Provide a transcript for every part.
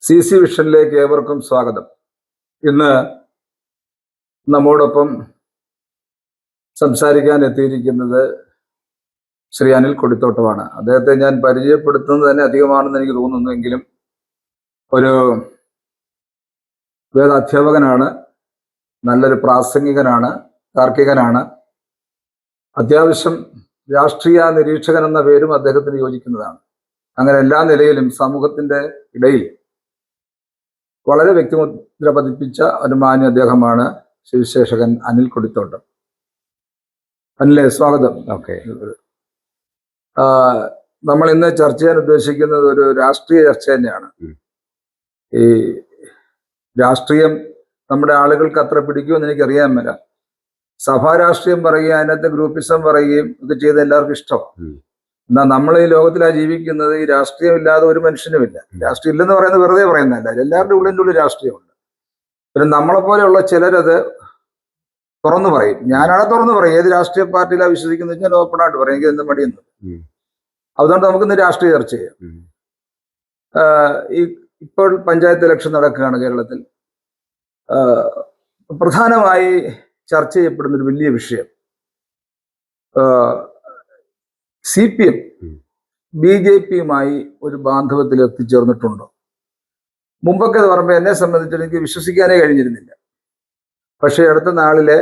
CC വിഷനിലേക്ക് ഏവർക്കും സ്വാഗതം. ഇന്ന് നമ്മോടൊപ്പം സംസാരിക്കാൻ എത്തിയിരിക്കുന്നത് ശ്രീ അനിൽ കൊടിത്തോട്ടമാണ്. അദ്ദേഹത്തെ ഞാൻ പരിചയപ്പെടുത്തുന്നത് തന്നെ അധികമാണെന്ന് എനിക്ക് തോന്നുന്നുവെങ്കിലും ഒരു വേദാധ്യാപകനാണ്, നല്ലൊരു പ്രാസംഗികനാണ്, താർക്കികനാണ്. അത്യാവശ്യം രാഷ്ട്രീയ നിരീക്ഷകൻ എന്ന പേരും അദ്ദേഹത്തിന് യോജിക്കുന്നതാണ്. അങ്ങനെ എല്ലാ നിലയിലും സമൂഹത്തിന്റെ ഇടയിൽ വളരെ വ്യക്തിമുദ്ര പതിപ്പിച്ച ഒരു മാന്യ അദ്ദേഹമാണ് സുവിശേഷകൻ അനിൽ കൊടിത്തോട്ടം. അനിലെ, സ്വാഗതം. ഓക്കെ. നമ്മൾ ഇന്ന് ചർച്ച ചെയ്യാൻ ഉദ്ദേശിക്കുന്നത് ഒരു രാഷ്ട്രീയ ചർച്ച തന്നെയാണ്. ഈ രാഷ്ട്രീയം നമ്മുടെ ആളുകൾക്ക് അത്ര പിടിക്കുമെന്ന് എനിക്കറിയാൻ മേല. സഭാ രാഷ്ട്രീയം പറയുകയും അതിനകത്ത് ഗ്രൂപ്പിസം പറയുകയും ഇത് ചെയ്ത് എല്ലാവർക്കും ഇഷ്ടമാണ്. എന്നാൽ നമ്മൾ ഈ ലോകത്തിലാണ് ജീവിക്കുന്നത്. ഈ രാഷ്ട്രീയം ഇല്ലാതെ ഒരു മനുഷ്യനുമില്ല. രാഷ്ട്രീയം ഇല്ലെന്ന് പറയുന്നത് വെറുതെ പറയുന്നതല്ല, എല്ലാവരുടെ ഉള്ളിൻ്റെ രാഷ്ട്രീയമുണ്ട്. പിന്നെ നമ്മളെപ്പോലെയുള്ള ചിലരത് തുറന്നു പറയും. ഞാനാണ് തുറന്നു പറയും ഏത് രാഷ്ട്രീയ പാർട്ടിയിലാണ് വിശ്വസിക്കുന്നത് വെച്ചാൽ ഓപ്പണായിട്ട് പറയും. എനിക്ക് എന്ത് മടിയൊന്നും. അതുകൊണ്ട് നമുക്കിന്ന് രാഷ്ട്രീയ ചർച്ച ചെയ്യാം. ഇപ്പോൾ പഞ്ചായത്ത് ഇലക്ഷൻ നടക്കുകയാണ് കേരളത്തിൽ. പ്രധാനമായി ചർച്ച ചെയ്യപ്പെടുന്ന ഒരു വലിയ വിഷയം CPM BJPയുമായി ഒരു ബാന്ധവത്തിൽ എത്തിച്ചേർന്നിട്ടുണ്ടോ? മുമ്പൊക്കെ അത് പറയുമ്പോൾ എന്നെ സംബന്ധിച്ചിട്ട് എനിക്ക് വിശ്വസിക്കാനേ കഴിഞ്ഞിരുന്നില്ല. പക്ഷേ അടുത്ത നാളിലെ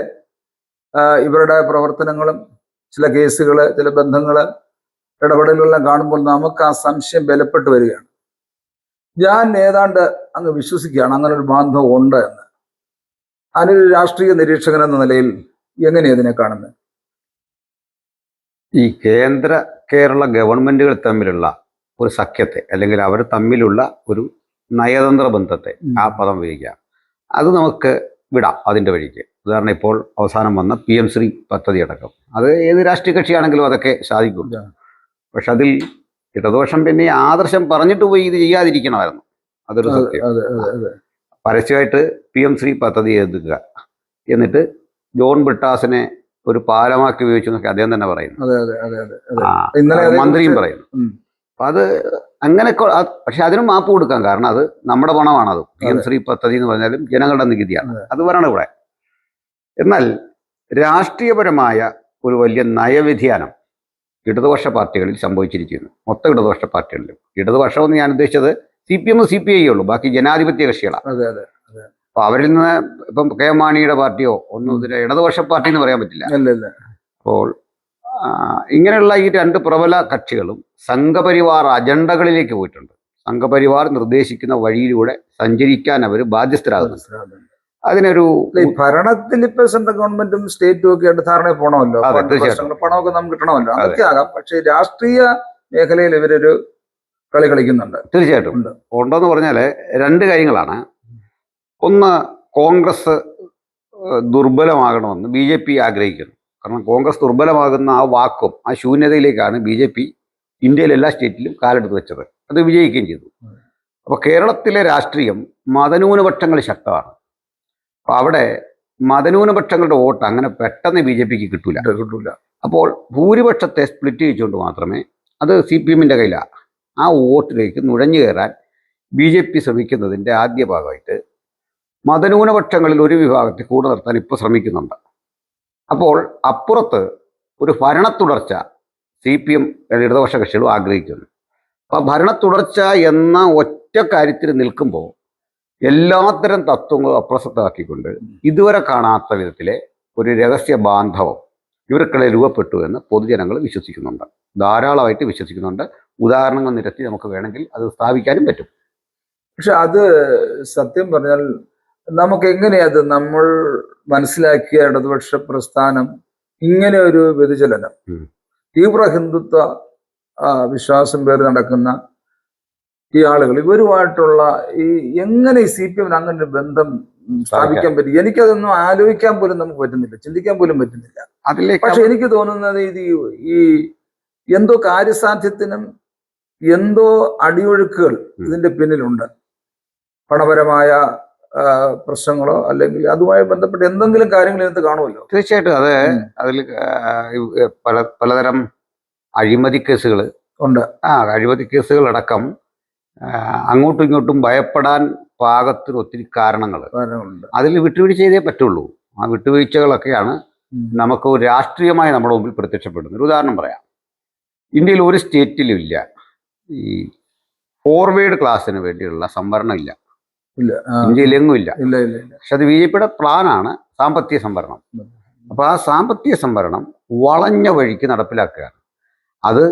ഇവരുടെ പ്രവർത്തനങ്ങളും ചില കേസുകൾ, ചില ബന്ധങ്ങൾ, ഇടപെടലുകളെല്ലാം കാണുമ്പോൾ നമുക്ക് ആ സംശയം ബലപ്പെട്ടു വരികയാണ്. ഞാൻ ഏതാണ്ട് അങ്ങ് വിശ്വസിക്കുകയാണ് അങ്ങനെ ഒരു ബാന്ധവം ഉണ്ട് എന്ന്. അതിനൊരു രാഷ്ട്രീയ നിരീക്ഷകൻ എന്ന നിലയിൽ എങ്ങനെയാണ് ഇതിനെ കാണുന്നത്? ഈ കേരള ഗവൺമെന്റുകൾ തമ്മിലുള്ള ഒരു സഖ്യത്തെ, അല്ലെങ്കിൽ അവർ തമ്മിലുള്ള ഒരു നയതന്ത്ര ബന്ധത്തെ, ആ പദം ഉപയോഗിക്കാം, അത് നമുക്ക് വിടാം അതിൻ്റെ വഴിക്ക്. ഉദാഹരണം, ഇപ്പോൾ അവസാനം വന്ന PM ശ്രീ പദ്ധതി അടക്കം, അത് ഏത് രാഷ്ട്രീയ കക്ഷിയാണെങ്കിലും അതൊക്കെ സാധിക്കും. പക്ഷെ അതിൽ ഇടതുപക്ഷം പിന്നെ ആദർശം പറഞ്ഞിട്ട് പോയി ഇത് ചെയ്യാതിരിക്കണമായിരുന്നു. അതൊരു സത്യം. പരസ്യമായിട്ട് PM ശ്രീ പദ്ധതി എഴുതുക, എന്നിട്ട് ജോൺ ബ്രിട്ടാസിനെ ഒരു പാലമാക്കി ഉപയോഗിച്ചു എന്നൊക്കെ അദ്ദേഹം തന്നെ പറയുന്നു, മന്ത്രിയും പറയുന്നു. അപ്പൊ അത് അങ്ങനെയൊക്കെ. പക്ഷെ അതിനും മാപ്പ് കൊടുക്കാം, കാരണം അത് നമ്മുടെ പണമാണത്. PM ശ്രീ പദ്ധതി എന്ന് പറഞ്ഞാലും ജനങ്ങളുടെ നികുതിയാണ്. അത് പറയണം ഇവിടെ. എന്നാൽ രാഷ്ട്രീയപരമായ ഒരു വലിയ നയവ്യതിയാനം ഇടതുപക്ഷ പാർട്ടികളിൽ സംഭവിച്ചിരിക്കുന്നു. മൊത്തം ഇടതുപക്ഷ പാർട്ടികളിലും. ഇടതുപക്ഷം എന്ന് ഞാൻ ഉദ്ദേശിച്ചത് CPM CPI ഉള്ളൂ, ബാക്കി ജനാധിപത്യ കക്ഷികളാണ്. അപ്പൊ അവരിൽ നിന്ന് ഇപ്പം കെ മാണിയുടെ പാർട്ടിയോ ഒന്നും ഇതിന് ഇടതുപക്ഷ പാർട്ടി എന്ന് പറയാൻ പറ്റില്ല. അപ്പോൾ ഇങ്ങനെയുള്ള ഈ രണ്ട് പ്രബല കക്ഷികളും സംഘപരിവാർ അജണ്ടകളിലേക്ക് പോയിട്ടുണ്ട്. സംഘപരിവാർ നിർദ്ദേശിക്കുന്ന വഴിയിലൂടെ സഞ്ചരിക്കാൻ അവർ ബാധ്യസ്ഥരാകുന്നുണ്ട്. അതിനൊരു ഭരണത്തിൽ ഇപ്പൊ സെൻട്രൽ ഗവൺമെന്റും സ്റ്റേറ്റും ഒക്കെ ആയിട്ട് ധാരണ പോകണമല്ലോ, പണമൊക്കെ നമുക്ക് കിട്ടണമല്ലോ, അതൊക്കെ ആകാം. പക്ഷെ രാഷ്ട്രീയ മേഖലയിൽ ഇവരൊരു കളി കളിക്കുന്നുണ്ട്. തീർച്ചയായിട്ടും ഉണ്ടോന്ന് പറഞ്ഞാല് രണ്ട് കാര്യങ്ങളാണ്. ഒന്ന്, കോൺഗ്രസ് ദുർബലമാകണമെന്ന് BJP ആഗ്രഹിക്കുന്നു. കാരണം കോൺഗ്രസ് ദുർബലമാകുന്ന ആ വാക്കും ആ ശൂന്യതയിലേക്കാണ് BJP ഇന്ത്യയിലെ എല്ലാ സ്റ്റേറ്റിലും കാലെടുത്ത് വെച്ചത്. അത് വിജയിക്കുകയും ചെയ്തു. അപ്പോൾ കേരളത്തിലെ രാഷ്ട്രീയം മതന്യൂനപക്ഷങ്ങൾ ശക്തമാണ്. അപ്പോൾ അവിടെ മതന്യൂനപക്ഷങ്ങളുടെ വോട്ട് അങ്ങനെ പെട്ടെന്ന് BJPക്ക് കിട്ടൂല. അപ്പോൾ ഭൂരിപക്ഷത്തെ സ്പ്ലിറ്റ് ചെയ്തുകൊണ്ട് മാത്രമേ, അത് CPMന്റെ കയ്യിലാണ്, ആ വോട്ടിലേക്ക് നുഴഞ്ഞു കയറാൻ BJP ശ്രമിക്കുന്നതിൻ്റെ ആദ്യ ഭാഗമായിട്ട് മതന്യൂനപക്ഷങ്ങളിൽ ഒരു വിഭാഗത്തെ കൂടെ നിർത്താൻ ഇപ്പോൾ ശ്രമിക്കുന്നുണ്ട്. അപ്പോൾ അപ്പുറത്ത് ഒരു ഭരണ തുടർച്ച CPM ഇടതുപക്ഷ കക്ഷികളും ആഗ്രഹിക്കുന്നു. അപ്പോൾ ഭരണ തുടർച്ച എന്ന ഒറ്റ കാര്യത്തിൽ നിൽക്കുമ്പോൾ എല്ലാത്തരം തത്വങ്ങളും അപ്രസക്തമാക്കിക്കൊണ്ട് ഇതുവരെ കാണാത്ത വിധത്തിലെ ഒരു രഹസ്യ ബാന്ധവം ഇവർക്കിടയിൽ രൂപപ്പെട്ടു എന്ന് പൊതുജനങ്ങൾ വിശ്വസിക്കുന്നുണ്ട്, ധാരാളമായിട്ട് വിശ്വസിക്കുന്നുണ്ട്. ഉദാഹരണങ്ങൾ നിരത്തി നമുക്ക് വേണമെങ്കിൽ അത് സ്ഥാപിക്കാനും പറ്റും. പക്ഷെ അത് സത്യം പറഞ്ഞാൽ നമുക്ക് എങ്ങനെയത് നമ്മൾ മനസ്സിലാക്കിയ ഇടതുപക്ഷ പ്രസ്ഥാനം ഇങ്ങനെ ഒരു വ്യതിചലനം, തീവ്ര ഹിന്ദുത്വ വിശ്വാസം പേര് നടക്കുന്ന ഈ ആളുകൾ, ഇവരുമായിട്ടുള്ള ഈ എങ്ങനെ ഈ CPM അങ്ങനെ ഒരു ബന്ധം സ്ഥാപിക്കാൻ പറ്റും? എനിക്കതൊന്നും ആലോചിക്കാൻ പോലും നമുക്ക് പറ്റുന്നില്ല, ചിന്തിക്കാൻ പോലും പറ്റുന്നില്ല. പക്ഷെ എനിക്ക് തോന്നുന്നത് ഇത് ഈ എന്തോ കാര്യസാധ്യത്തിനും എന്തോ അടിയൊഴുക്കുകൾ ഇതിന്റെ പിന്നിലുണ്ട്. പണപരമായ പ്രശ്നങ്ങളോ അല്ലെങ്കിൽ അതുമായി ബന്ധപ്പെട്ട് എന്തെങ്കിലും കാര്യങ്ങൾ ഇതിനകത്ത് കാണുമല്ലോ. തീർച്ചയായിട്ടും അത് അതിൽ പലതരം അഴിമതി കേസുകൾ ഉണ്ട്. അഴിമതി കേസുകളടക്കം അങ്ങോട്ടും ഇങ്ങോട്ടും ഭയപ്പെടാൻ പാകത്തിന് ഒത്തിരി കാരണങ്ങൾ. കാരണങ്ങളുണ്ട്. അതിൽ വിട്ടുവീഴ്ച ചെയ്തേ പറ്റുള്ളൂ. ആ വിട്ടുവീഴ്ചകളൊക്കെയാണ് നമുക്ക് ഒരു രാഷ്ട്രീയമായി നമ്മുടെ മുമ്പിൽ പ്രത്യക്ഷപ്പെടുന്നത്. ഒരു ഉദാഹരണം പറയാം. ഇന്ത്യയിൽ ഒരു സ്റ്റേറ്റിലും ഇല്ല ഈ ഫോർവേഡ് ക്ലാസ്സിന് വേണ്ടിയുള്ള സംവരണം ഇല്ല. ഇല്ല. ഇന്ത്യയിലെങ്ങും ഇല്ല. ഇല്ല ഇല്ല ഇല്ല. പക്ഷെ അത് BJPയുടെ പ്ലാനാണ് സാമ്പത്തിക സംവരണം. അപ്പോൾ ആ സാമ്പത്തിക സംവരണം വളഞ്ഞ വഴിക്ക് നടപ്പിലാക്കുകയാണ്. അത്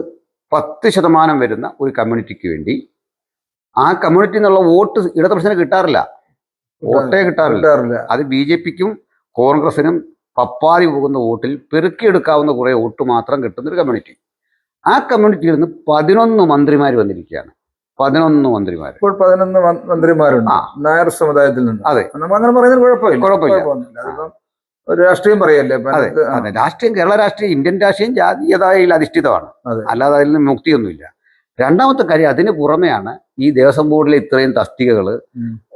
10% വരുന്ന ഒരു കമ്മ്യൂണിറ്റിക്ക് വേണ്ടി ആ കമ്മ്യൂണിറ്റിയിൽ നിന്നുള്ള വോട്ട് ഇടതുപക്ഷത്തിന് കിട്ടാറില്ല. വോട്ടേ കിട്ടാറില്ല. അത് BJPക്കും കോൺഗ്രസിനും പപ്പാതി പോകുന്ന വോട്ടിൽ പെറുക്കിയെടുക്കാവുന്ന കുറേ വോട്ട് മാത്രം കിട്ടുന്ന ഒരു കമ്മ്യൂണിറ്റി. ആ കമ്മ്യൂണിറ്റിയിൽ നിന്ന് 11 മന്ത്രിമാർ വന്നിരിക്കുകയാണ്. 11 മന്ത്രിമാർ. ഇപ്പോൾ 11 മന്ത്രിമാരുണ്ട് നായർ സമുദായത്തിൽ നിന്ന്. അതെ, നമ്മൾ അങ്ങനെ പറയുന്നത് കുഴപ്പമില്ല. അതിപ്പം ഒരു രാഷ്ട്രീയം പറയല്ലേ. അതെ, രാഷ്ട്രീയം, കേരള രാഷ്ട്രീയം, ഇന്ത്യൻ രാഷ്ട്രീയം ജാതീയതയിൽ അധിഷ്ഠിതമാണ്. അല്ലാതെ അതിൽ നിന്ന് മുക്തിയൊന്നുമില്ല. രണ്ടാമത്തെ കാര്യം, അതിന് പുറമെയാണ് ഈ ദേവസ്വം ബോർഡിലെ ഇത്രയും തസ്തികകൾ.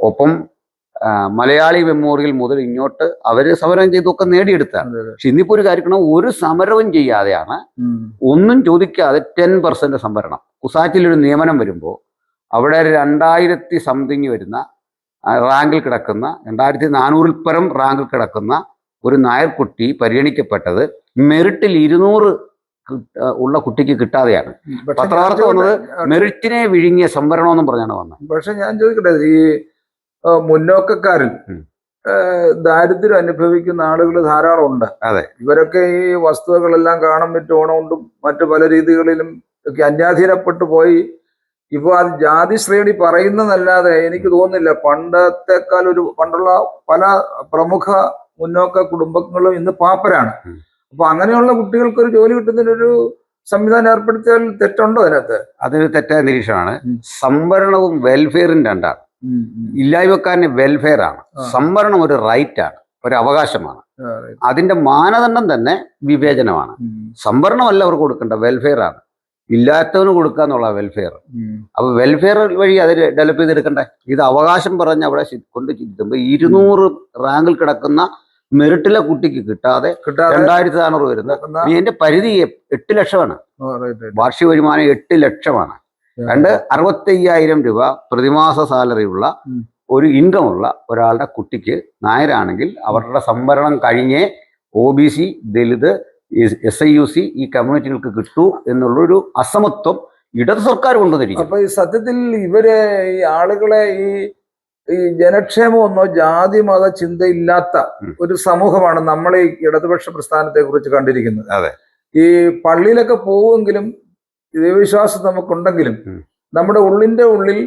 ഒപ്പം മലയാളി മെമ്മോറിയൽ മുതൽ ഇങ്ങോട്ട് അവര് സമരം ചെയ്തൊക്കെ നേടിയെടുത്താണ്. പക്ഷെ ഇന്നിപ്പോ ഒരു കാര്യം, ഒരു സമരവും ചെയ്യാതെയാണ്, ഒന്നും ചോദിക്കാതെ 10% സംവരണം. കുസാറ്റിലൊരു നിയമനം വരുമ്പോൾ അവിടെ 2000 സംതിങ് വരുന്ന റാങ്കിൽ കിടക്കുന്ന 2400 പരം റാങ്കിൽ കിടക്കുന്ന ഒരു നായർക്കുട്ടി പരിഗണിക്കപ്പെട്ടത് മെറിറ്റിൽ 200 ഉള്ള കുട്ടിക്ക് കിട്ടാതെയാണ്. പത്രവാർത്ത വന്നത് മെറിറ്റിനെ വിഴുങ്ങിയ സംവരണമെന്നും പറഞ്ഞാണ് വന്നത്. പക്ഷെ ഞാൻ ചോദിക്കട്ടെ, ഈ മുന്നോക്കക്കാരിൽ ദാരിദ്ര്യം അനുഭവിക്കുന്ന ആളുകൾ ധാരാളം ഉണ്ട്. അതെ, ഇവരൊക്കെ ഈ വസ്തുവകളെല്ലാം കാണാൻ പറ്റും ഓണമുണ്ടും മറ്റു പല രീതികളിലും ഒക്കെ അന്യാധീനപ്പെട്ടു പോയി. ഇപ്പൊ അത് ജാതി ശ്രേണി പറയുന്നതല്ലാതെ എനിക്ക് തോന്നുന്നില്ല പണ്ടുള്ള പല പ്രമുഖ മുന്നോക്ക കുടുംബങ്ങളും ഇന്ന് പാപ്പരാണ്. അപ്പൊ അങ്ങനെയുള്ള കുട്ടികൾക്ക് ഒരു ജോലി കിട്ടുന്നതിനൊരു സംവിധാനം ഏർപ്പെടുത്തിയാൽ തെറ്റുണ്ടോ അതിനകത്ത്? അതൊരു തെറ്റായ നിരീക്ഷണമാണ്. സംവരണവും വെൽഫെയറും രണ്ടാണ്. ഇല്ലായ്മക്കാരന് വെൽഫെയർ ആണ്, സംവരണം ഒരു റൈറ്റ് ആണ്, ഒരു അവകാശമാണ്. അതിന്റെ മാനദണ്ഡം തന്നെ വിവേചനമാണ്. സംവരണമല്ല അവർക്ക് കൊടുക്കേണ്ട, വെൽഫെയർ ആണ്. ഇല്ലാത്തവന് കൊടുക്കുക എന്നുള്ള വെൽഫെയർ. അപ്പൊ വെൽഫെയർ വഴി അത് ഡെവലപ്പ് ചെയ്തെടുക്കണ്ടേ. ഇത് അവകാശം പറഞ്ഞ് അവിടെ കൊണ്ട് ചിന്തുമ്പോൾ 200 റാങ്കിൽ കിടക്കുന്ന മെറിറ്റിലെ കുട്ടിക്ക് കിട്ടാതെ 2400 വരുന്ന എന്റെ പരിധി 8 ലക്ഷമാണ്. വാർഷിക വരുമാനം 8 ലക്ഷമാണ്. 65,000 രൂപ പ്രതിമാസ സാലറി ഉള്ള ഒരു ഇൻകം ഉള്ള ഒരാളുടെ കുട്ടിക്ക്, നായരാണെങ്കിൽ അവരുടെ സംവരണം കഴിഞ്ഞേ OBC, ദലിത്, SIUC ഈ കമ്മ്യൂണിറ്റികൾക്ക് കിട്ടൂ എന്നുള്ളൊരു അസമത്വം ഇടത് സർക്കാർ കൊണ്ടുവന്നിരിക്കും. അപ്പൊ ഈ സത്യത്തിൽ ഇവര് ഈ ആളുകളെ ഈ ജനക്ഷേമമൊന്നോ ജാതി മത ചിന്തയില്ലാത്ത ഒരു സമൂഹമാണ് നമ്മൾ ഈ ഇടതുപക്ഷ പ്രസ്ഥാനത്തെ കുറിച്ച് കണ്ടിരിക്കുന്നത്. അതെ, ഈ പള്ളിയിലൊക്കെ പോവുമെങ്കിലും ദൈവവിശ്വാസം നമുക്കുണ്ടെങ്കിലും നമ്മുടെ ഉള്ളിന്റെ ഉള്ളിൽ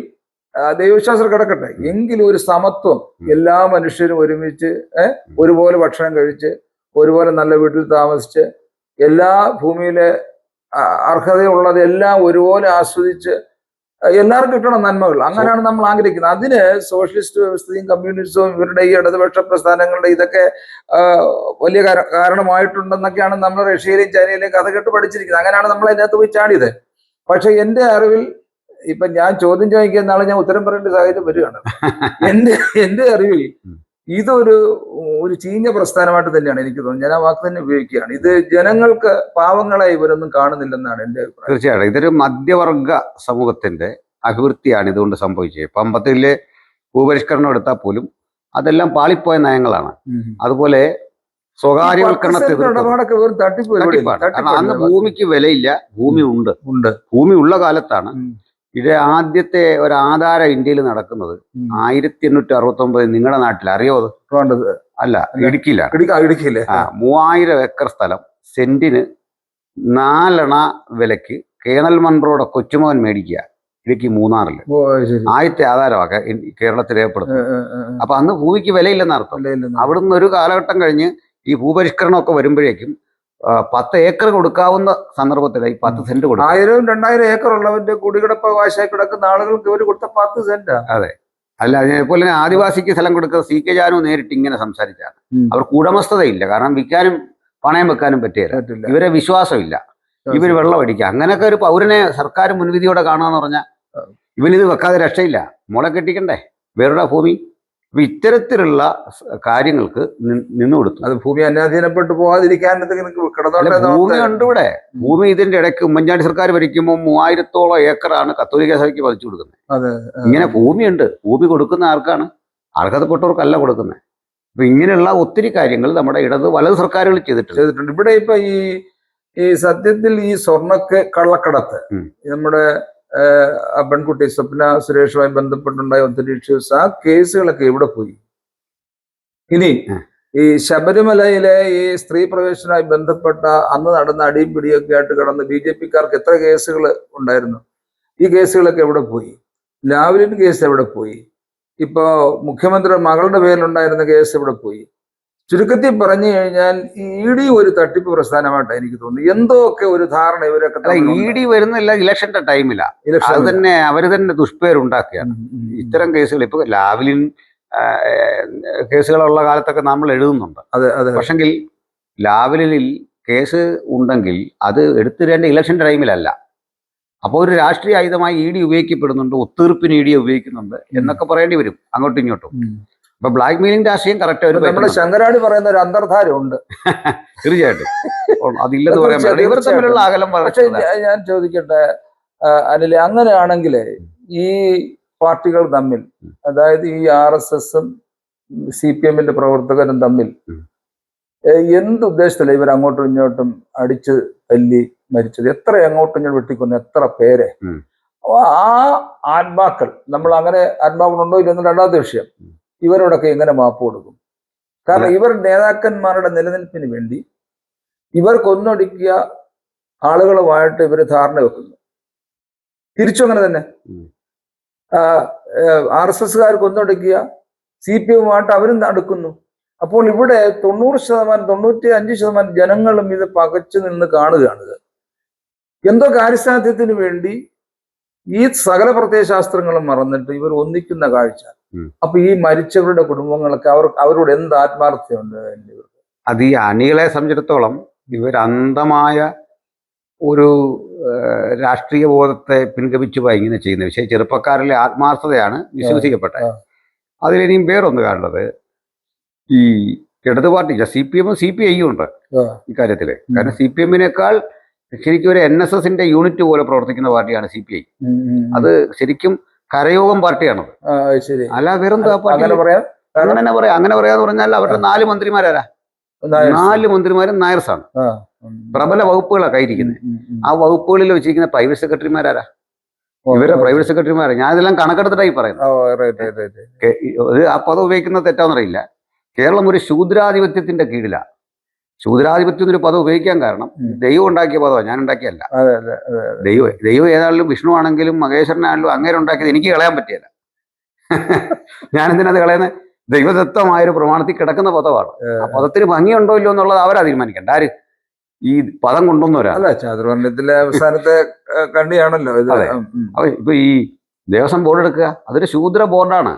ദൈവവിശ്വാസം കിടക്കട്ടെ, എങ്കിലും ഒരു സമത്വം, എല്ലാ മനുഷ്യരും ഒരുമിച്ച് ഒരുപോലെ ഭക്ഷണം കഴിച്ച് ഒരുപോലെ നല്ല വീട്ടിൽ താമസിച്ച് എല്ലാ ഭൂമിയിലെ അർഹതയുള്ളതെല്ലാം ഒരുപോലെ ആസ്വദിച്ച് എല്ലാവർക്കും കിട്ടണം നന്മകൾ. അങ്ങനെയാണ് നമ്മൾ ആഗ്രഹിക്കുന്നത്. അതിന് സോഷ്യലിസ്റ്റ് വ്യവസ്ഥയും കമ്മ്യൂണിസവും ഇവരുടെ ഈ ഇടതുപക്ഷ പ്രസ്ഥാനങ്ങളുടെ ഇതൊക്കെ വലിയ കാരണമായിട്ടുണ്ടെന്നൊക്കെയാണ് നമ്മൾ റഷ്യയിലെയും ചൈനയിലെയും കഥ കേട്ട് പഠിച്ചിരിക്കുന്നത്. അങ്ങനെയാണ് നമ്മൾ അതിനകത്ത് പോയി ചാടിയത്. പക്ഷെ എൻ്റെ അറിവിൽ ഇപ്പൊ ഞാൻ ചോദ്യം ചോദിക്കുന്ന നാളെ ഞാൻ ഉത്തരം പറയേണ്ട സാഹചര്യം വരികയാണ്. എന്റെ അറിവിൽ ഇതൊരു ചീഞ്ഞ പ്രസ്ഥാനമായിട്ട് തന്നെയാണ് എനിക്ക് തോന്നുന്നത്. ഞാൻ ആ വാക്ക് തന്നെ ഉപയോഗിക്കുകയാണ്. ഇത് ജനങ്ങൾക്ക്, പാവങ്ങളെ ഇവരൊന്നും കാണുന്നില്ലെന്നാണ് എൻ്റെ അഭിപ്രായം. തീർച്ചയായിട്ടും ഇതൊരു മധ്യവർഗ സമൂഹത്തിന്റെ അഭിവൃദ്ധിയാണ് ഇതുകൊണ്ട് സംഭവിച്ചത്. ഇപ്പം 50-ലെ ഭൂപരിഷ്കരണം എടുത്താൽ പോലും അതെല്ലാം പാളിപ്പോയ നയങ്ങളാണ്. അതുപോലെ സ്വകാര്യവൽക്കരണത്തെ അന്ന് ഭൂമിക്ക് വിലയില്ല, ഭൂമി ഉണ്ട്. ഭൂമി ഉള്ള കാലത്താണ് ഇത് ആദ്യത്തെ ഒരു ആധാരം ഇന്ത്യയിൽ നടക്കുന്നത്. 1869 നിങ്ങളുടെ നാട്ടിൽ അറിയോ? അത് അല്ല, ഇടുക്കിയിലാണ്. 3000 ഏക്കർ സ്ഥലം സെന്റിന് 4 അണ വിലക്ക് കേണൽ മൺറോയുടെ കൊച്ചുമകൻ മേടിക്കുക, ഇടുക്കി മൂന്നാറിൽ. ആദ്യത്തെ ആധാരമൊക്കെ കേരളത്തിൽ രേഖപ്പെടുത്തും. അപ്പൊ അന്ന് ഭൂമിക്ക് വിലയില്ലെന്ന് അർത്ഥം. അവിടുന്ന് ഒരു കാലഘട്ടം കഴിഞ്ഞ് ഈ ഭൂപരിഷ്കരണമൊക്കെ വരുമ്പോഴേക്കും 10 ഏക്കർ കൊടുക്കാവുന്ന സന്ദർഭത്തിലായി 10 സെന്റ് കൊടുക്കും. 1000-2000 ഏക്കർ ഉള്ളവന്റെ കുടികിടപ്പ് വാശായി കിടക്കുന്ന ആളുകൾക്ക് ഇവർ കൊടുത്ത 10 സെന്റ്. അതെ, അല്ല അതേപോലെ തന്നെ ആദിവാസിക്ക് സ്ഥലം കൊടുക്കുന്ന CK ജാനു നേരിട്ട് ഇങ്ങനെ സംസാരിച്ചാണ്. അവർക്ക് ഉടമസ്ഥതയില്ല, കാരണം വിൽക്കാനും പണയം വെക്കാനും പറ്റില്ല. ഇവരെ വിശ്വാസമില്ല, ഇവർ വെള്ളം അടിക്കുക. അങ്ങനെയൊക്കെ ഒരു പൗരനെ സർക്കാർ മുൻവിധിയോടെ കാണുക എന്ന് പറഞ്ഞാൽ ഇവനിത് വെക്കാതെ രക്ഷയില്ല. മുള കെട്ടിക്കണ്ടേ വേറുടെ ഭൂമി. അപ്പൊ ഇത്തരത്തിലുള്ള കാര്യങ്ങൾക്ക് നിന്നു കൊടുത്തു. അത് ഭൂമി അന്യാധീനപ്പെട്ടു പോകാതിരിക്കാൻ ഭൂമി ഉണ്ട് ഇവിടെ. ഭൂമി ഇതിന്റെ ഇടയ്ക്ക് ഉമ്മൻചാണ്ടി സർക്കാർ ഭരിക്കുമ്പോൾ 3000-ഓളം ഏക്കറാണ് കത്തോലിക്ക സഭയ്ക്ക് പതിച്ചു കൊടുക്കുന്നത്. ഇങ്ങനെ ഭൂമിയുണ്ട്. ഭൂമി കൊടുക്കുന്ന ആർക്കാണ്? അർഹതപ്പെട്ടവർക്കല്ല കൊടുക്കുന്നത്. അപ്പൊ ഇങ്ങനെയുള്ള ഒത്തിരി കാര്യങ്ങൾ നമ്മുടെ ഇടത് വലത് സർക്കാരുകൾ ചെയ്തിട്ടുണ്ട്. ഇവിടെ ഇപ്പൊ ഈ സത്യത്തിൽ ഈ സ്വർണ്ണക്ക് കള്ളക്കടത്ത് നമ്മുടെ ആ പെൺകുട്ടി സ്വപ്ന സുരേഷുമായി ബന്ധപ്പെട്ടുണ്ടായ ഒത്തിരി ഇഷ്യൂസ്, ആ കേസുകളൊക്കെ എവിടെ പോയി? ഇനി ഈ ശബരിമലയിലെ ഈ സ്ത്രീ പ്രവേശനവുമായി ബന്ധപ്പെട്ട അന്ന് നടന്ന അടിയും പിടിയൊക്കെ ആയിട്ട് കിടന്ന് BJP-ക്കാർക്ക് എത്ര കേസുകൾ ഉണ്ടായിരുന്നു? ഈ കേസുകളൊക്കെ എവിടെ പോയി? ലാവ്ലിൻ കേസ് എവിടെ പോയി? ഇപ്പോ മുഖ്യമന്ത്രിയുടെ മകളുടെ പേരിലുണ്ടായിരുന്ന കേസ് എവിടെ പോയി? ചുരുക്കത്തിൽ പറഞ്ഞു കഴിഞ്ഞാൽ ED ഒരു തട്ടിപ്പ് പ്രസ്ഥാനമായിട്ടാണ് എനിക്ക് തോന്നുന്നു. എന്തൊക്കെ ഒരു ധാരണ ഇവരൊക്കെ ED വരുന്നില്ല ഇലക്ഷന്റെ ടൈമില്ല. അത് തന്നെ അവര് തന്നെ ദുഷ്പേരുണ്ടാക്കുകയാണ് ഇത്തരം കേസുകൾ. ഇപ്പൊ ലാവ്ലിൻ കേസുകളുള്ള കാലത്തൊക്കെ നമ്മൾ എഴുതുന്നുണ്ട്. പക്ഷെങ്കിൽ ലാവ്ലിനിൽ കേസ് ഉണ്ടെങ്കിൽ അത് എടുത്തിടേണ്ട ഇലക്ഷന്റെ ടൈമിലല്ല. അപ്പോൾ ഒരു രാഷ്ട്രീയ ആയുധമായി ED ഉപയോഗിക്കപ്പെടുന്നുണ്ട്, ഒത്തീർപ്പിന് ED ഉപയോഗിക്കുന്നുണ്ട് എന്നൊക്കെ പറയേണ്ടി വരും അങ്ങോട്ടും ഇങ്ങോട്ടും. അപ്പൊ ബ്ലാക്ക് മെയിലിംഗ് രാഷ്ട്രീയം കറക്റ്റ് നമ്മുടെ ശങ്കരാടി പറയുന്ന ഒരു അന്തർധാരമുണ്ട്. തീർച്ചയായിട്ടും അതില്ലെന്ന് പറയാൻ പറ്റില്ല. ഇവർ തമ്മിലുള്ള അകലം. പക്ഷെ ഞാൻ ചോദിക്കട്ടെ അനിലെ, അങ്ങനെയാണെങ്കിൽ ഈ പാർട്ടികൾ തമ്മിൽ, അതായത് ഈ RSS-ഉം CPM-ന്റെ പ്രവർത്തകരും തമ്മിൽ എന്തുദ്ദേശത്തില്ല ഇവർ അങ്ങോട്ടും ഇങ്ങോട്ടും അടിച്ച് തല്ലി മരിച്ചത്? എത്ര അങ്ങോട്ടും ഇങ്ങോട്ട് വെട്ടിക്കൊന്നു, എത്ര പേരെ? അപ്പൊ ആ ആത്മാക്കൾ, നമ്മൾ അങ്ങനെ ആത്മാക്കളുണ്ടോ ഇല്ലെന്ന് രണ്ടാമത്തെ വിഷയം. ഇവരോടൊക്കെ എങ്ങനെ മാപ്പ് കൊടുക്കും? കാരണം ഇവർ നേതാക്കന്മാരുടെ നിലനിൽപ്പിന് വേണ്ടി ഇവർ കൊന്നൊടുക്കിയ ആളുകളുമായിട്ട് ഇവർ ധാരണ വെക്കുന്നു. തിരിച്ചു അങ്ങനെ തന്നെ RSS-കാർ കൊന്നൊടുക്കിയ CPM-മായിട്ട് അവരും അടുക്കുന്നു. അപ്പോൾ ഇവിടെ 90%, 95% ജനങ്ങളും ഇത് പകച്ചു നിന്ന് കാണുകയാണ്. എന്തോ കാര്യസാധ്യത്തിന് വേണ്ടി ഈ സകല പ്രത്യയശാസ്ത്രങ്ങളും മറന്നിട്ട് ഇവർ ഒന്നിക്കുന്ന കാഴ്ച. അപ്പൊ ഈ മരിച്ചവരുടെ കുടുംബങ്ങളൊക്കെ അവരോട് എന്ത് ആത്മാർത്ഥതയുണ്ട്? അത് ഈ അണികളെ സംബന്ധിച്ചിടത്തോളം ഇവർ അന്ധമായ ഒരു രാഷ്ട്രീയ ബോധത്തെ പിൻഗമിച്ചു പോയി ഇങ്ങനെ ചെയ്യുന്നത്. പക്ഷേ ചെറുപ്പക്കാരിലെ ആത്മാർത്ഥതയാണ് വിശ്വസിക്കപ്പെട്ടത്. അതിലിനിയും വേറൊന്ന് കാണുന്നത്, ഈ ഇടത് പാർട്ടി CPM-ഉം CPI-യും ഉണ്ട് ഇക്കാര്യത്തില്. കാരണം CPM-നേക്കാൾ ശരിക്കും ഒരു NSS-ന്റെ യൂണിറ്റ് പോലെ പ്രവർത്തിക്കുന്ന പാർട്ടിയാണ് CPI. അത് ശരിക്കും കരയോഗം പാർട്ടിയാണത്. അല്ല വേറെന്താ പാർട്ടി? അങ്ങനെ പറയാന്ന് പറഞ്ഞാൽ അവരുടെ 4 മന്ത്രിമാരാരാ? 4 മന്ത്രിമാരും നായർസാണ്. പ്രബല വകുപ്പുകളൊക്കെ ആയിരിക്കുന്നത്. ആ വകുപ്പുകളിൽ വെച്ചിരിക്കുന്ന പ്രൈവറ്റ് സെക്രട്ടറിമാരാരാ? ഇവരുടെ പ്രൈവറ്റ് സെക്രട്ടറിമാരെ. ഞാനിതെല്ലാം കണക്കെടുത്തിട്ടായി പറയുന്നത്. ആ പദം ഉപയോഗിക്കുന്നത് തെറ്റാന്നറിയില്ല. കേരളം ഒരു ശൂദ്രാധിപത്യത്തിന്റെ കീഴിലാണ്. ശൂദ്രാധിപത്യം എന്നൊരു പദം ഉപയോഗിക്കാൻ കാരണം ദൈവം ഉണ്ടാക്കിയ പദമാണ്, ഞാൻ ഉണ്ടാക്കിയല്ല. ദൈവം ഏതാണെങ്കിലും വിഷ്ണു ആണെങ്കിലും മഹേശ്വരനാണെങ്കിലും അങ്ങനെ ഉണ്ടാക്കിയത് എനിക്ക് കളയാൻ പറ്റിയല്ല. ഞാനെന്തിനത് കളയുന്നത്? ദൈവദത്തമായൊരു പ്രമാണത്തിൽ കിടക്കുന്ന പദമാണ്. ആ പദത്തിന് ഭംഗിയുണ്ടോ ഇല്ലോ എന്നുള്ളത് അവരാ തീരുമാനിക്കണ്ട. ആര്? ഈ പദം കൊണ്ടുവന്നവരാണ്. ചാതുർവർണ്ണയത്തിലെ അവസാനത്തെ കണ്ണിയാണല്ലോ ഇത്. അപ്പൊ ഇപ്പൊ ഈ ദേവസ്വം ബോർഡ് എടുക്കുക, അതൊരു ശൂദ്ര ബോർഡാണ്.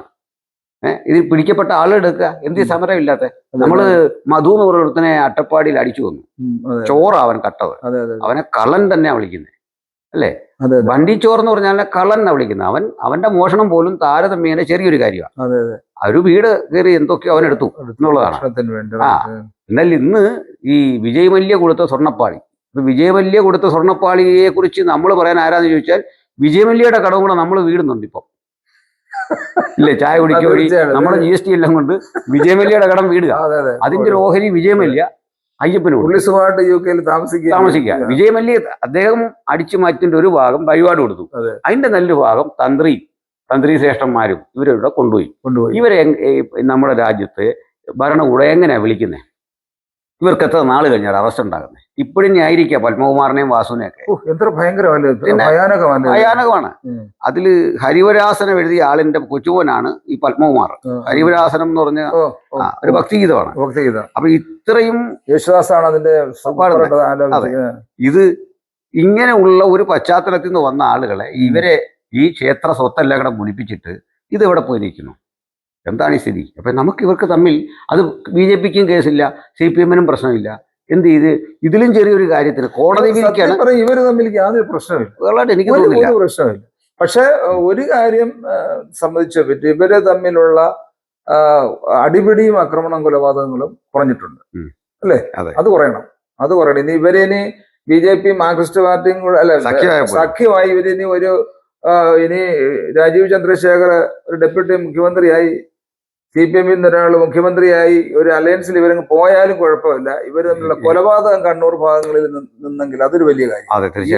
ഇതിൽ പിടിക്കപ്പെട്ട ആളെടുക്കുക. എന്ത് സമരം ഇല്ലാത്ത? നമ്മള് മധു എന്ന് പറഞ്ഞ അട്ടപ്പാടിയിൽ അടിച്ചു വന്നു. ചോറ് അവൻ കട്ടത്. അവനെ കള്ളൻ തന്നെയാ വിളിക്കുന്നത്, അല്ലേ? വണ്ടി ചോർ എന്ന് പറഞ്ഞാൽ കള്ളൻ എന്നാ വിളിക്കുന്നത്. അവന്റെ മോഷണം പോലും താരതമ്യേന ചെറിയൊരു കാര്യമാണ്. ഒരു വീട് കയറി എന്തൊക്കെയോ അവൻ എടുത്തു എന്നുള്ളതാണ്. എന്നാൽ ഇന്ന് ഈ വിജയ് മല്യ കൊടുത്ത സ്വർണ്ണപ്പാളി, വിജയ് മല്യ കൊടുത്ത സ്വർണ്ണപ്പാളിയെ കുറിച്ച് നമ്മൾ പറയാൻ ആരാന്ന് ചോദിച്ചാൽ വിജയ് മല്യയുടെ കടവും കൂടെ നമ്മൾ വീടുന്നുണ്ട് ഇപ്പം, ഇല്ലേ? ചായ കുടിക്കുക വഴി നമ്മുടെ GST എല്ലാം കൊണ്ട് വിജയ് മല്യയുടെ കടം വീടുക. അതിന്റെ ഒരു ഓഹരി വിജയ് മല്യ അയ്യപ്പനോട് താമസിക്കുക. വിജയ് മല്യ അദ്ദേഹം അടിച്ചു മാറ്റിന്റെ ഒരു ഭാഗം വഴിപാട് കൊടുത്തു. അതിന്റെ നല്ലൊരു ഭാഗം തന്ത്രി ശ്രേഷ്ഠന്മാരും ഇവരിവിടെ കൊണ്ടുപോയി. ഇവരെ നമ്മുടെ രാജ്യത്ത് ഭരണകൂടം എങ്ങനെയാ വിളിക്കുന്നത്? ഇവർക്ക് എത്ര നാള് കഴിഞ്ഞാൽ അറസ്റ്റ് ഉണ്ടാകുന്നത്? ഇപ്പോഴിനി ആയിരിക്കാം പത്മകുമാറിനെയും വാസുവിനെയൊക്കെ. എത്ര ഭയാനകമാണ്. അതില് ഹരിവരാസനം എഴുതിയ ആളിന്റെ കൊച്ചുപോനാണ് ഈ പത്മകുമാർ. ഹരിവരാസനം എന്ന് പറഞ്ഞ ഒരു ഭക്തിഗീതമാണ്. അപ്പൊ ഇത്രയും യേശുദാസാണ് അതിന്റെ. ഇത് ഇങ്ങനെ ഉള്ള ഒരു പശ്ചാത്തലത്തിൽ നിന്ന് വന്ന ആളുകളെ ഇവരെ ഈ ക്ഷേത്ര സ്വത്തെല്ലാം കൂടെ മുടിപ്പിച്ചിട്ട് ഇത് എവിടെ പോയി നിൽക്കുന്നു? എന്താണ് ഈ സ്ഥിതി? അപ്പൊ നമുക്ക് ഇവർക്ക് തമ്മിൽ അത് BJP-ക്കും കേസില്ല, CPM-നും പ്രശ്നമില്ല. എന്ത് ചെയ്ത് ഇതിലും ചെറിയൊരു കാര്യത്തിന് കോടതി വിധിക്കാണ്. ഇവര് തമ്മിൽ യാതൊരു പ്രശ്നമില്ല, എനിക്ക് തോന്നുന്നില്ല. പ്രശ്നമില്ല. പക്ഷെ ഒരു കാര്യം സംബന്ധിച്ച പറ്റി, ഇവര് തമ്മിലുള്ള അടിപിടിയും ആക്രമണം കൊലപാതകങ്ങളും കുറഞ്ഞിട്ടുണ്ട്. അല്ലേ? അതെ. അത് കുറയണം. ഇനി ഇവരിനി BJP മാർക്സിസ്റ്റ് പാർട്ടിയും കൂടെ അല്ല സഖ്യമായി ഇവരിനി ഇനി രാജീവ് ചന്ദ്രശേഖർ ഒരു ഡെപ്യൂട്ടി മുഖ്യമന്ത്രിയായി, CPM ഒരാൾ മുഖ്യമന്ത്രിയായി ഒരു അലയൻസിൽ ഇവരങ്ങ് പോയാലും കുഴപ്പമില്ല. ഇവർ തമ്മിലുള്ള കൊലപാതകം കണ്ണൂർ ഭാഗങ്ങളിൽ നിന്നെങ്കിൽ അതൊരു വലിയ കാര്യം. ഈ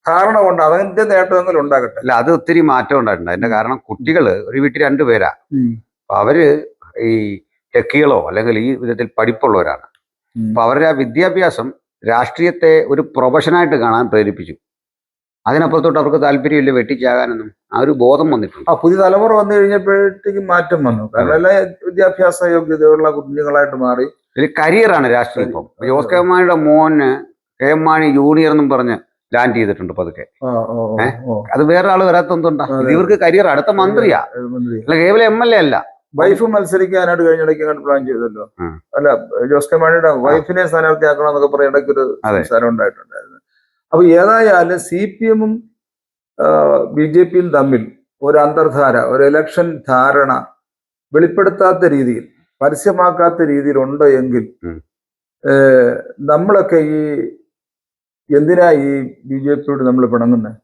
ധാരണ കൊണ്ട് അതിന്റെ നേട്ടങ്ങൾ ഉണ്ടാകട്ടെ. അല്ല, അത് ഒത്തിരി മാറ്റം ഉണ്ടായിട്ടുണ്ട്. അതിന്റെ കാരണം കുട്ടികള് ഒരു വീട്ടിൽ 2 പേരാ. അപ്പൊ അവര് ഈ ടെക്കികളോ അല്ലെങ്കിൽ ഈ വിധത്തിൽ പഠിപ്പുള്ളവരാണ്. അപ്പൊ അവരുടെ ആ വിദ്യാഭ്യാസം രാഷ്ട്രീയത്തെ ഒരു പ്രൊഫഷനായിട്ട് കാണാൻ പ്രേരിപ്പിച്ചു. അതിനപ്പുറത്തോട്ട് അവർക്ക് താല്പര്യമില്ല വെട്ടിച്ചാകാനൊന്നും. ആ ഒരു ബോധം വന്നിട്ടുണ്ട്. പുതിയ തലമുറ വന്നു കഴിഞ്ഞപ്പോഴത്തേക്ക് മാറ്റം വന്നു. കാരണം എല്ലാ വിദ്യാഭ്യാസ യോഗ്യതയുള്ള കുഞ്ഞുങ്ങളായിട്ട് മാറി. ഒരു കരിയറാണ് രാഷ്ട്രീയം. ഇപ്പം ജോസ് കെ മാണിയുടെ മോന് KM മാണി ജൂനിയർ എന്നും പറഞ്ഞ് ലാൻഡ് ചെയ്തിട്ടുണ്ട് പതുക്കെ. അത് വേറെ ആള് വരാത്തെന്തുണ്ടാ? ഇവർക്ക് കരിയർ അടുത്ത മന്ത്രിയാ, അല്ല കേവലം MLA അല്ല. വൈഫ് മത്സരിക്കാനായിട്ട് കഴിഞ്ഞിടയ്ക്ക് പ്ലാൻ ചെയ്തല്ലോ. അല്ല, ജോസ് കെ മാണിയുടെ വൈഫിനെ സ്ഥാനാർത്ഥിയാക്കണം എന്നൊക്കെ പറഞ്ഞ ഇടയ്ക്കൊരു സംസാരം ഉണ്ടായിട്ടുണ്ടായിരുന്നു. അപ്പൊ ഏതായാലും CPM ഉം BJP-യും തമ്മിൽ ഒരു അന്തർധാര, ഒരു ഇലക്ഷൻ ധാരണ വെളിപ്പെടുത്താത്ത രീതിയിൽ, പരസ്യമാക്കാത്ത രീതിയിൽ ഉണ്ട് എങ്കിൽ നമ്മളൊക്കെ എന്തിനാ ഈ BJP-യോട് നമ്മൾ പിണങ്ങുന്നത്?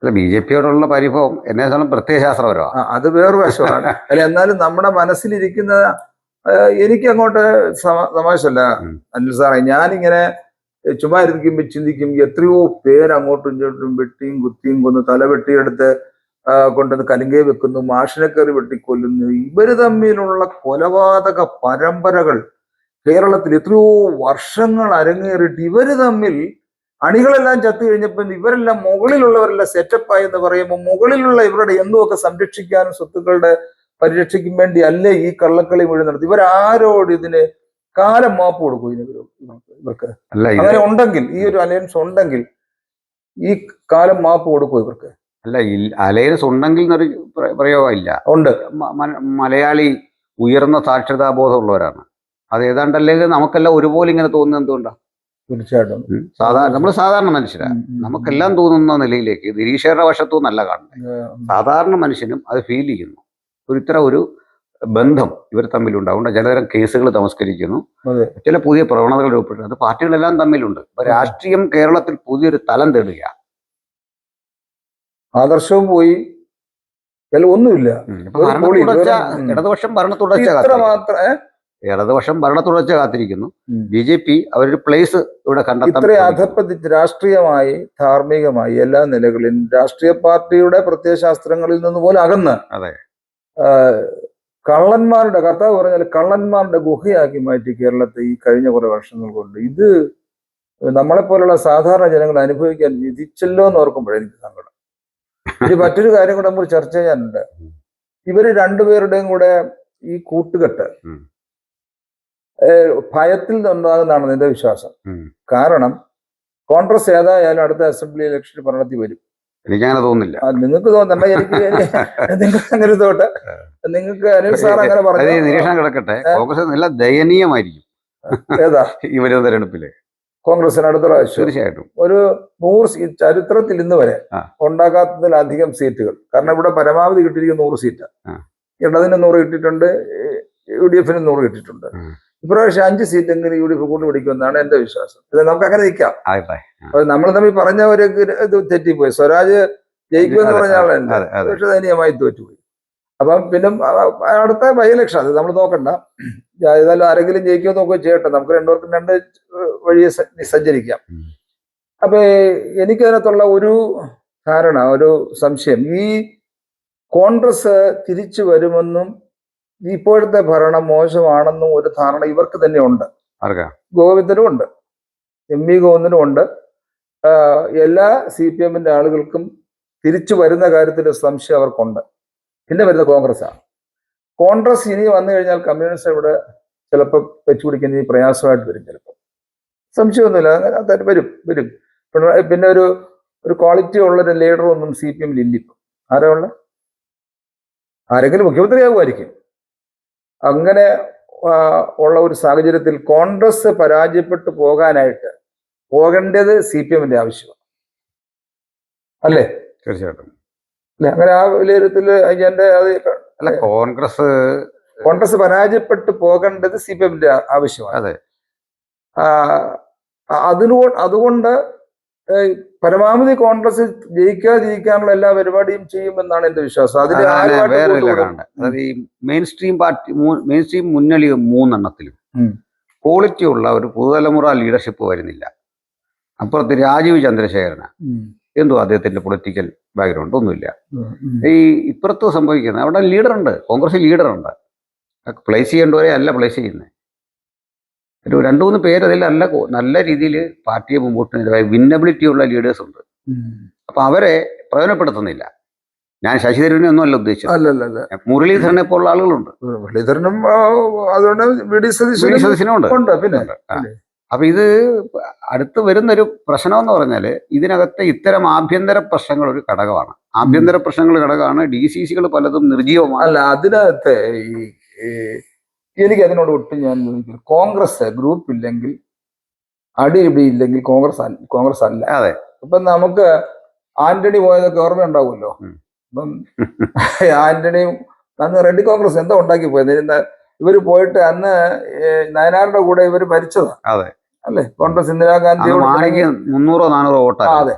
BJP-യോടുള്ള പരിഭവം എന്നെ സംബന്ധിച്ച് പ്രത്യയശാസ്ത്രപരമാണ്. അത് വേറൊരു വശമാണ്. അല്ല, എന്നാലും നമ്മുടെ മനസ്സിലിരിക്കുന്ന എനിക്ക് അങ്ങോട്ട് തമാശല്ല അനിൽ സാറേ. ഞാനിങ്ങനെ ചുമ്മാ ഇരിക്കുമ്പോൾ ചിന്തിക്കും, എത്രയോ പേര് അങ്ങോട്ടും ഇങ്ങോട്ടും വെട്ടിയും കുത്തിയും കൊന്ന് തല വെട്ടിയെടുത്ത് കൊണ്ടുവന്ന് കലിങ്കേ വെക്കുന്നു, മാഷിനെ കയറി വെട്ടിക്കൊല്ലുന്നു. ഇവര് തമ്മിലുള്ള കൊലപാതക പരമ്പരകൾ കേരളത്തിൽ എത്രയോ വർഷങ്ങൾ അരങ്ങേറിയിട്ട് ഇവര് തമ്മിൽ അണികളെല്ലാം ചത്തു കഴിഞ്ഞപ്പോൾ ഇവരെല്ലാം മുകളിലുള്ളവരെല്ലാം സെറ്റപ്പായി എന്ന് പറയുമ്പോൾ മുകളിലുള്ള ഇവരുടെ എന്തുമൊക്കെ സംരക്ഷിക്കാനും സ്വത്തുക്കളുടെ പരിരക്ഷയ്ക്കും വേണ്ടി അല്ലേ ഈ കള്ളക്കളി മുഴുവൻ നടത്തി? ഇവരാരോട് ഇതിന് കാലം മാപ്പ് കൊടുക്കും ഇവർക്ക്? അങ്ങനെ ഉണ്ടെങ്കിൽ, ഈ ഒരു അലയൻസ് ഉണ്ടെങ്കിൽ ഈ കാലം മാപ്പ് കൊടുക്കും ഇവർക്ക്? അല്ല, അലയൻസ് ഉണ്ടെങ്കിൽ എന്നൊരു പ്രയോഗമില്ല. ഉണ്ട്. മലയാളി ഉയർന്ന സാക്ഷരതാബോധമുള്ളവരാണ്. അത് ഏതാണ്ടല്ലെങ്കിൽ നമുക്കെല്ലാം ഒരുപോലെ ഇങ്ങനെ തോന്നുന്നത് എന്തുകൊണ്ടാണ്? തീർച്ചയായിട്ടും നമ്മൾ സാധാരണ മനുഷ്യരാണ്. നമുക്കെല്ലാം തോന്നുന്ന നിലയിലേക്ക് നിരീക്ഷകരുടെ വശത്തു നിന്നല്ല കാണുന്നത്. സാധാരണ മനുഷ്യനും അത് ഫീൽ ചെയ്യുന്നു. ഇത്തരം ഒരു ബന്ധം ഇവർ തമ്മിലുണ്ട്. അതുകൊണ്ട് ചിലതരം കേസുകൾ തമസ്കരിക്കുന്നു, ചില പുതിയ പ്രവണതകൾ രൂപപ്പെട്ടു. അത് പാർട്ടികളെല്ലാം തമ്മിലുണ്ട്. ഇപ്പൊ രാഷ്ട്രീയം കേരളത്തിൽ പുതിയൊരു തലം തേടുക. ആദർശവും പോയി, ഒന്നുമില്ല. ഇടതുപക്ഷം ഭരണ തുടർച്ച കാത്തിരിക്കുന്നു. BJP അവരൊരു പ്ലേസ് ഇവിടെ കണ്ടെത്താൻ. ഇത്ര അധപ്പതിച്ച് രാഷ്ട്രീയമായി, ധാർമ്മികമായി എല്ലാ നിലകളിലും രാഷ്ട്രീയ പാർട്ടിയുടെ പ്രത്യയശാസ്ത്രങ്ങളിൽ നിന്ന് പോലും അകന്ന് കള്ളന്മാരുടെ, കർത്താവ് പറഞ്ഞാൽ കള്ളന്മാരുടെ ഗുഹയാക്കി മാറ്റി കേരളത്തെ ഈ കഴിഞ്ഞ കുറെ വർഷങ്ങൾ കൊണ്ട്. ഇത് നമ്മളെപ്പോലുള്ള സാധാരണ ജനങ്ങൾ അനുഭവിക്കാൻ വിധിച്ചല്ലോ എന്ന് ഓർക്കുമ്പോഴെനിക്ക് സങ്കടം. ഇനി മറ്റൊരു കാര്യം കൂടെ നമ്മൾ ചർച്ച ചെയ്യാനുണ്ട്. ഇവര് രണ്ടുപേരുടെയും കൂടെ ഈ കൂട്ടുകെട്ട് ഭയത്തിൽ നിന്നുണ്ടാകുന്നതാണ് എന്റെ വിശ്വാസം. കാരണം കോൺഗ്രസ് ഏതായാലും അടുത്ത അസംബ്ലി ഇലക്ഷന് ഭരണത്തിൽ വരും. എനിക്കങ്ങനെ തോന്നുന്നില്ല. നിങ്ങൾക്ക് തോന്നണ്ട, നിങ്ങൾക്ക് അങ്ങനെ തോട്ടെ. നിങ്ങൾക്ക് അനിൽ സാർ അങ്ങനെ പറഞ്ഞു. നിരീക്ഷണം കിടക്കട്ടെ. കോൺഗ്രസ് നല്ല ദയനീയമായിരിക്കും ഏതാ ഈ തെരഞ്ഞെടുപ്പില്. കോൺഗ്രസിന് അടുത്ത പ്രാവശ്യം തീർച്ചയായിട്ടും ഒരു 100 സീറ്റ് ചരിത്രത്തിൽ ഇന്ന് വരെ ഉണ്ടാക്കാത്തതിലധികം സീറ്റുകൾ. കാരണം ഇവിടെ പരമാവധി കിട്ടിയിരിക്കുന്ന 100 സീറ്റാണ്. ഇടതിന് 100 കിട്ടിയിട്ടുണ്ട്, UDF-ന് 100 കിട്ടിയിട്ടുണ്ട്. ഇപ്രാവശ്യം 5 സീറ്റെങ്കിലും UDF കൂടി പിടിക്കുമെന്നാണ് എന്റെ വിശ്വാസം. ഇത് നമുക്ക് അങ്ങനെ നിൽക്കാം. നമ്മൾ തമ്മിൽ പറഞ്ഞ ഒരു ഇത് തെറ്റിപ്പോയി. സ്വരാജ് ജയിക്കുമെന്ന് പറഞ്ഞ ആളല്ല, പക്ഷെ ദയനീയമായി തോറ്റുപോയി. അപ്പം പിന്നെ അടുത്ത ബൈ ഇലക്ഷൻ അത് നമ്മൾ നോക്കണ്ട. ഏതായാലും ആരെങ്കിലും ജയിക്കുമോ നോക്കുകയോ ചെയ്യട്ടെ. നമുക്ക് രണ്ടുപേർക്കും 2 വഴിയെ സഞ്ചരിക്കാം. അപ്പൊ എനിക്കതിനകത്തുള്ള ഒരു ധാരണ, ഒരു സംശയം, ഈ കോൺഗ്രസ് തിരിച്ചു വരുമെന്നും ഇപ്പോഴത്തെ ഭരണം മോശമാണെന്നും ഒരു ധാരണ ഇവർക്ക് തന്നെ ഉണ്ട്. ഗോവിന്ദനും ഉണ്ട്, MV ഗോവിന്ദനും ഉണ്ട്. എല്ലാ CPM-ന്റെ ആളുകൾക്കും തിരിച്ചു വരുന്ന കാര്യത്തിൽ സംശയം അവർക്കുണ്ട്. പിന്നെ വരുന്ന കോൺഗ്രസ്സാണ്. കോൺഗ്രസ് ഇനി വന്നു കഴിഞ്ഞാൽ കമ്മ്യൂണിസ്റ്റ് ഇവിടെ ചിലപ്പോൾ വെച്ചുപിടിക്കുന്ന പ്രയാസമായിട്ട് വരും. ചിലപ്പോൾ സംശയമൊന്നുമില്ല, അങ്ങനെ വരും. പിന്നെ ഒരു ക്വാളിറ്റി ഉള്ളൊരു ലീഡറൊന്നും CPM-ൽ ഇല്ലിപ്പം. ആരാ ഉള്ള? ആരെങ്കിലും മുഖ്യമന്ത്രിയാകുമായിരിക്കും. അങ്ങനെ ഉള്ള ഒരു സാഹചര്യത്തിൽ കോൺഗ്രസ് പരാജയപ്പെട്ടു പോകേണ്ടത് CPM-ന്റെ ആവശ്യമാണ്, അല്ലേ? തീർച്ചയായിട്ടും. അല്ലെ? അങ്ങനെ ആ വിലയിരുത്തൽ എന്റെ അല്ല, കോൺഗ്രസ് കോൺഗ്രസ് പരാജയപ്പെട്ടു പോകേണ്ടത് CPM-ന്റെ ആവശ്യമാണ്. അതെ. അതുകൊണ്ട് പരമാവധി കോൺഗ്രസ് ജയിക്കാതിരിക്കാനുള്ള എല്ലാ പരിപാടിയും ചെയ്യുമെന്നാണ് എന്റെ വിശ്വാസം. അതിൽ വേറെ കാണണ്ട. അതായത് ഈ മെയിൻ സ്ട്രീം മുന്നണി 3 എണ്ണത്തിലും ക്വാളിറ്റി ഉള്ള ഒരു പുതുതലമുറ ലീഡർഷിപ്പ് വരുന്നില്ല. അപ്പുറത്ത് രാജീവ് ചന്ദ്രശേഖരന് എന്തോ അദ്ദേഹത്തിന്റെ പൊളിറ്റിക്കൽ ബാക്ക്ഗ്രൗണ്ട് ഒന്നുമില്ല. ഈ ഇപ്പുറത്ത് സംഭവിക്കുന്നത് അവിടെ ലീഡറുണ്ട്, കോൺഗ്രസ് ലീഡറുണ്ട്, പ്ലേസ് ചെയ്യേണ്ടവരെ അല്ല പ്ലേസ് ചെയ്യുന്നത്. ഒരു 2-3 പേര് അതിൽ നല്ല രീതിയിൽ പാർട്ടിയെ മുമ്പോട്ട് വിന്നബിലിറ്റി ഉള്ള ലീഡേഴ്സ് ഉണ്ട്. അപ്പൊ അവരെ പ്രയോജനപ്പെടുത്തുന്നില്ല. ഞാൻ ശശി തരൂരിനെ ഒന്നും അല്ല ഉദ്ദേശിച്ചത്. അല്ലല്ല, മുരളീധരനെ പോലുള്ള ആളുകളുണ്ട്. മുരളീധരനും അതുകൊണ്ട് VD സതീശനും ഉണ്ട്. പിന്നെ അപ്പൊ ഇത് അടുത്ത് വരുന്നൊരു പ്രശ്നം എന്ന് പറഞ്ഞാല് ഇതിനകത്തെ ഇത്തരം ആഭ്യന്തര പ്രശ്നങ്ങൾ ഒരു ഘടകമാണ്. ആഭ്യന്തര പ്രശ്നങ്ങൾ ഘടകമാണ്. DCCകൾ പലതും നിർജീവമാണ്. അല്ല, അതിനകത്ത് എനിക്ക് അതിനോട് ഒട്ടും ഞാൻ ചോദിക്കുന്നു. കോൺഗ്രസ് ഗ്രൂപ്പ് ഇല്ലെങ്കിൽ, അടിപിടി ഇല്ലെങ്കിൽ കോൺഗ്രസ് അല്ല. അതെ. ഇപ്പൊ നമുക്ക് ആന്റണി പോയതൊക്കെ ഓർമ്മ ഉണ്ടാവുമല്ലോ. അപ്പം ആന്റണിയും അന്ന് റെഡി കോൺഗ്രസ് എന്താ ഉണ്ടാക്കി പോയത്? ഇവര് പോയിട്ട് അന്ന് നയനാരുടെ കൂടെ ഇവര് ഭരിച്ചതാ. അതെ അല്ലെ? കോൺഗ്രസ് ഇന്ദിരാഗാന്ധി 300-400 വോട്ട്. അതെ,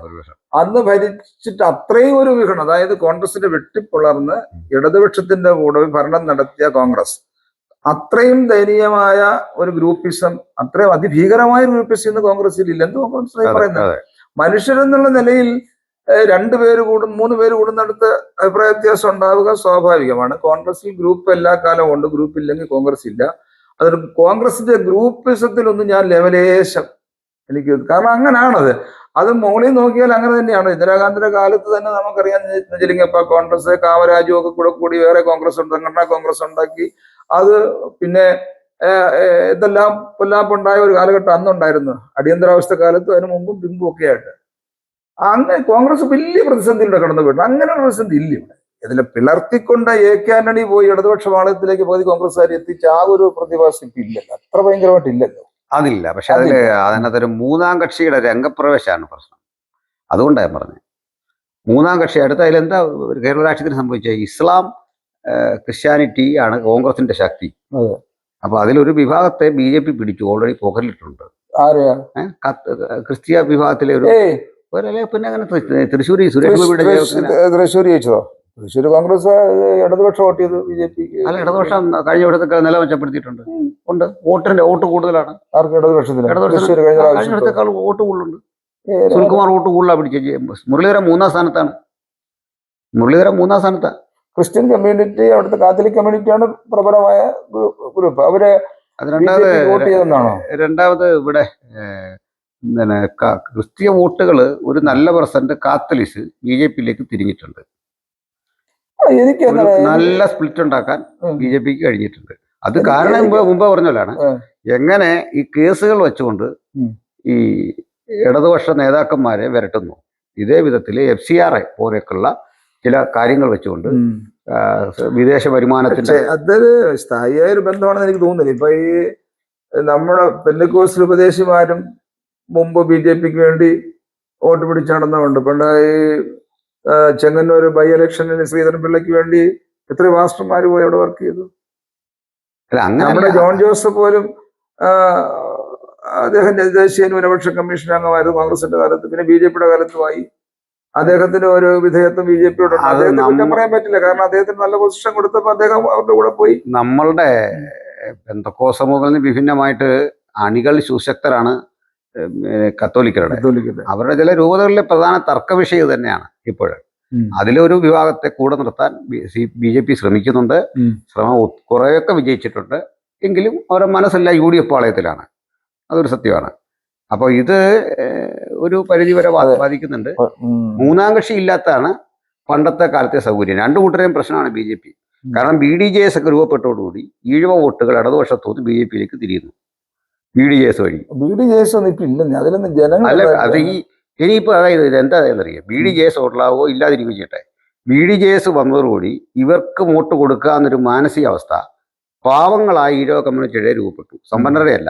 അന്ന് ഭരിച്ചിട്ട് അത്രയും ഒരു വിഘടനം, അതായത് കോൺഗ്രസിന്റെ വെട്ടിപ്പിളർന്ന് ഇടതുപക്ഷത്തിന്റെ കൂടെ ഭരണം നടത്തിയ കോൺഗ്രസ്, അത്രയും ദയനീയമായ ഒരു ഗ്രൂപ്പിസം, അത്രയും അതിഭീകരമായ ഗ്രൂപ്പിസം ഇന്ന് കോൺഗ്രസിൽ ഇല്ല. എന്ത് കോൺഗ്രസ് പറയുന്നത്? മനുഷ്യരെന്നുള്ള നിലയിൽ 2 പേര് കൂടും 3 പേര് കൂടുന്നിടത്ത് അഭിപ്രായ വ്യത്യാസം ഉണ്ടാവുക സ്വാഭാവികമാണ്. കോൺഗ്രസിൽ ഗ്രൂപ്പ് എല്ലാ കാലവും ഉണ്ട്, ഗ്രൂപ്പ് ഇല്ലെങ്കിൽ കോൺഗ്രസ് ഇല്ല. അതൊരു കോൺഗ്രസിന്റെ ഗ്രൂപ്പിസത്തിലൊന്നും ഞാൻ ലെവലേശം എനിക്ക്, കാരണം അങ്ങനാണത്. അത് മുകളിൽ നോക്കിയാൽ അങ്ങനെ തന്നെയാണ്. ഇന്ദിരാഗാന്ധിയുടെ കാലത്ത് തന്നെ നമുക്കറിയാം, നെഞ്ചലിംഗപ്പ കോൺഗ്രസ്, കാമരാജും ഒക്കെ കൂടി വേറെ കോൺഗ്രസ് ഉണ്ട്, സംഘടനാ കോൺഗ്രസ് ഉണ്ടാക്കി. അത് പിന്നെ ഇതെല്ലാം പൊല്ലാപ്പുണ്ടായ ഒരു കാലഘട്ടം അന്നുണ്ടായിരുന്നു, അടിയന്തരാവസ്ഥ കാലത്തും അതിന് മുമ്പും പിമ്പും ഒക്കെ ആയിട്ട്. അങ്ങനെ കോൺഗ്രസ് വലിയ പ്രതിസന്ധിയിലൂടെ കടന്നു പോയിട്ട് അങ്ങനെ ഒരു പ്രതിസന്ധി ഇല്ല ഇവിടെ. ഇതിൽ പിളർത്തിക്കൊണ്ട് AK ആന്റണി പോയി ഇടതുപക്ഷ പാളയത്തിലേക്ക് പകുതി കോൺഗ്രസ്സുകാർ എത്തിച്ച ആ ഒരു പ്രതിഭാസം ഇപ്പൊ ഇല്ലല്ലോ, അത്ര ഭയങ്കരമായിട്ടില്ലല്ലോ. അതില്ല. പക്ഷെ അതിനകത്തൊരു 3-ാം കക്ഷിയുടെ രംഗപ്രവേശമാണ് പ്രശ്നം. അതുകൊണ്ടാണ് ഞാൻ പറഞ്ഞത് 3-ാം കക്ഷി. അടുത്ത അതിലെന്താ കേരള രാഷ്ട്രീയത്തിന് സംഭവിച്ചത്? ഇസ്ലാം ക്രിസ്ത്യാനിറ്റി ആണ് കോൺഗ്രസിന്റെ ശക്തി. അപ്പൊ അതിലൊരു വിഭാഗത്തെ BJP പിടിച്ചു, ഓൾറെഡി പോക്കലിട്ടുണ്ട്. ക്രിസ്തീയ വിഭാഗത്തിലെ ഒരു പിന്നെ അങ്ങനെ തൃശ്ശൂർ തൃശ്ശൂർ ജയിച്ചതോ? തൃശ്ശൂർ കോൺഗ്രസ് ഇടതുപക്ഷ വോട്ട് ചെയ്ത് BJP. അല്ല, ഇടതുപക്ഷം കഴിഞ്ഞ ഇടത്തൊക്കെ നില മെച്ചപ്പെടുത്തിയിട്ടുണ്ട്. ഉണ്ട്, വോട്ട് കൂടുതലാണ്. ആർക്ക്? കഴിഞ്ഞിടത്തേക്കാൾ വോട്ട് കൂടുതലുണ്ട്. സുനിൽകുമാർ വോട്ട് കൂടുതലാണ് പിടിച്ചത്. മുരളീധരൻ 3-ാം സ്ഥാനത്താണ്. ക്രിസ്ത്യൻ കമ്മ്യൂണിറ്റി, അവിടുത്തെ കാത്തലിക് കമ്മ്യൂണിറ്റിയാണ് പ്രബലമായ ഗ്രൂപ്പ്. അവര് വോട്ട് ചെയ്തെന്നാണോ? രണ്ടാമത് ഇവിടെ ക്രിസ്തീയ വോട്ടുകൾ ഒരു നല്ല % കാത്തലിക്സ് BJPയിലേക്ക് തിരിഞ്ഞിട്ടുണ്ട്. എനിക്ക് നല്ല സ്പ്ലിറ്റ് ഉണ്ടാക്കാൻ BJPക്ക് കഴിഞ്ഞിട്ടുണ്ട്. അത് കാരണം മുമ്പ് പറഞ്ഞല്ലാണ്, എങ്ങനെ ഈ കേസുകൾ വെച്ചുകൊണ്ട് ഈ ഇടതുപക്ഷ നേതാക്കന്മാരെ വിരട്ടുന്നു. ഇതേ വിധത്തിൽ FCR പോലെയൊക്കെയുള്ള ചില കാര്യങ്ങൾ വെച്ചുകൊണ്ട് വിദേശ വരുമാനത്തിന്റെ അതൊരു സ്ഥായിയായ ഒരു ബന്ധമാണെന്ന് എനിക്ക് തോന്നുന്നില്ല. ഇപ്പൊ ഈ നമ്മുടെ പെന്തക്കോസ്തൽ ഉപദേശിമാരും മുമ്പ് BJPക്ക് വേണ്ടി വോട്ട് പിടിച്ച് നടന്നുണ്ട്. പണ്ട് ഈ ചെങ്ങന്നൂർ ബൈ ഇലക്ഷനിൽ ശ്രീധരൻപിള്ളയ്ക്ക് വേണ്ടി എത്ര മാസ്റ്റർമാർ പോയി അവിടെ വർക്ക് ചെയ്തു. നമ്മുടെ ജോൺ ജോസഫ് പോലും അദ്ദേഹം ദേശീയ ന്യൂനപക്ഷ കമ്മീഷൻ അംഗമായിരുന്നു കോൺഗ്രസിന്റെ കാലത്ത്, പിന്നെ BJPയുടെ കാലത്തുമായി. അദ്ദേഹത്തിന് ഒരു വിധേയത്വം BJPയോട് അദ്ദേഹത്തെ കുറ്റം പറയാൻ പറ്റില്ല, കാരണം അദ്ദേഹത്തിന് നല്ല പൊസിഷൻ കൊടുത്തപ്പോൾ അദ്ദേഹം അവരുടെ കൂടെ പോയി. നമ്മളുടെ പെന്തക്കോസ്ത് സമൂഹത്തിന് വിഭിന്നമായിട്ട് അണികൾ സുശക്തരാണ് കത്തോലിക്കരുടെ. അവരുടെ ചില രൂപതകളിലെ പ്രധാന തർക്ക വിഷയം തന്നെയാണ് ഇപ്പോഴും. അതിലൊരു വിഭാഗത്തെ കൂടെ നിർത്താൻ BJP ശ്രമിക്കുന്നുണ്ട്. ശ്രമം കുറേയൊക്കെ വിജയിച്ചിട്ടുണ്ട്. എങ്കിലും അവരുടെ മനസ്സെല്ലാം UDF പാളയത്തിലാണ്. അതൊരു സത്യമാണ്. അപ്പോൾ ഇത് ഒരു പരിധിവരെ ബാധിക്കുന്നുണ്ട്. 3-ാം കക്ഷി ഇല്ലാത്തതാണ് പണ്ടത്തെ കാലത്തെ സൗകര്യം. 2 കൂട്ടരെയും പ്രശ്നമാണ് BJP. കാരണം BDJS ഒക്കെ രൂപപ്പെട്ടതോടുകൂടി ഈഴവ വോട്ടുകൾ ഇടതുപക്ഷത്തോട് BJPയിലേക്ക് തിരിയുന്നു. BDJS വഴി. BDJS ഒന്നും ഇപ്പൊ ഇല്ലെന്ന്, അതിലൊന്നും ജനങ്ങൾ അല്ല. അത് ഇനിയിപ്പോൾ അതായത് ഇത് എന്താ എന്നറിയാം, BDJS വോട്ടിലാവോ ഇല്ലാതിരിക്കുകയും ചെയ്യട്ടെ. BDJS വന്നതോടുകൂടി ഇവർക്ക് വോട്ട് കൊടുക്കാന്നൊരു മാനസികാവസ്ഥ പാവങ്ങളായ ഈഴവ കമ്മ്യൂണിറ്റിയുടെ രൂപപ്പെട്ടു, സമ്പന്നരുടെ അല്ല.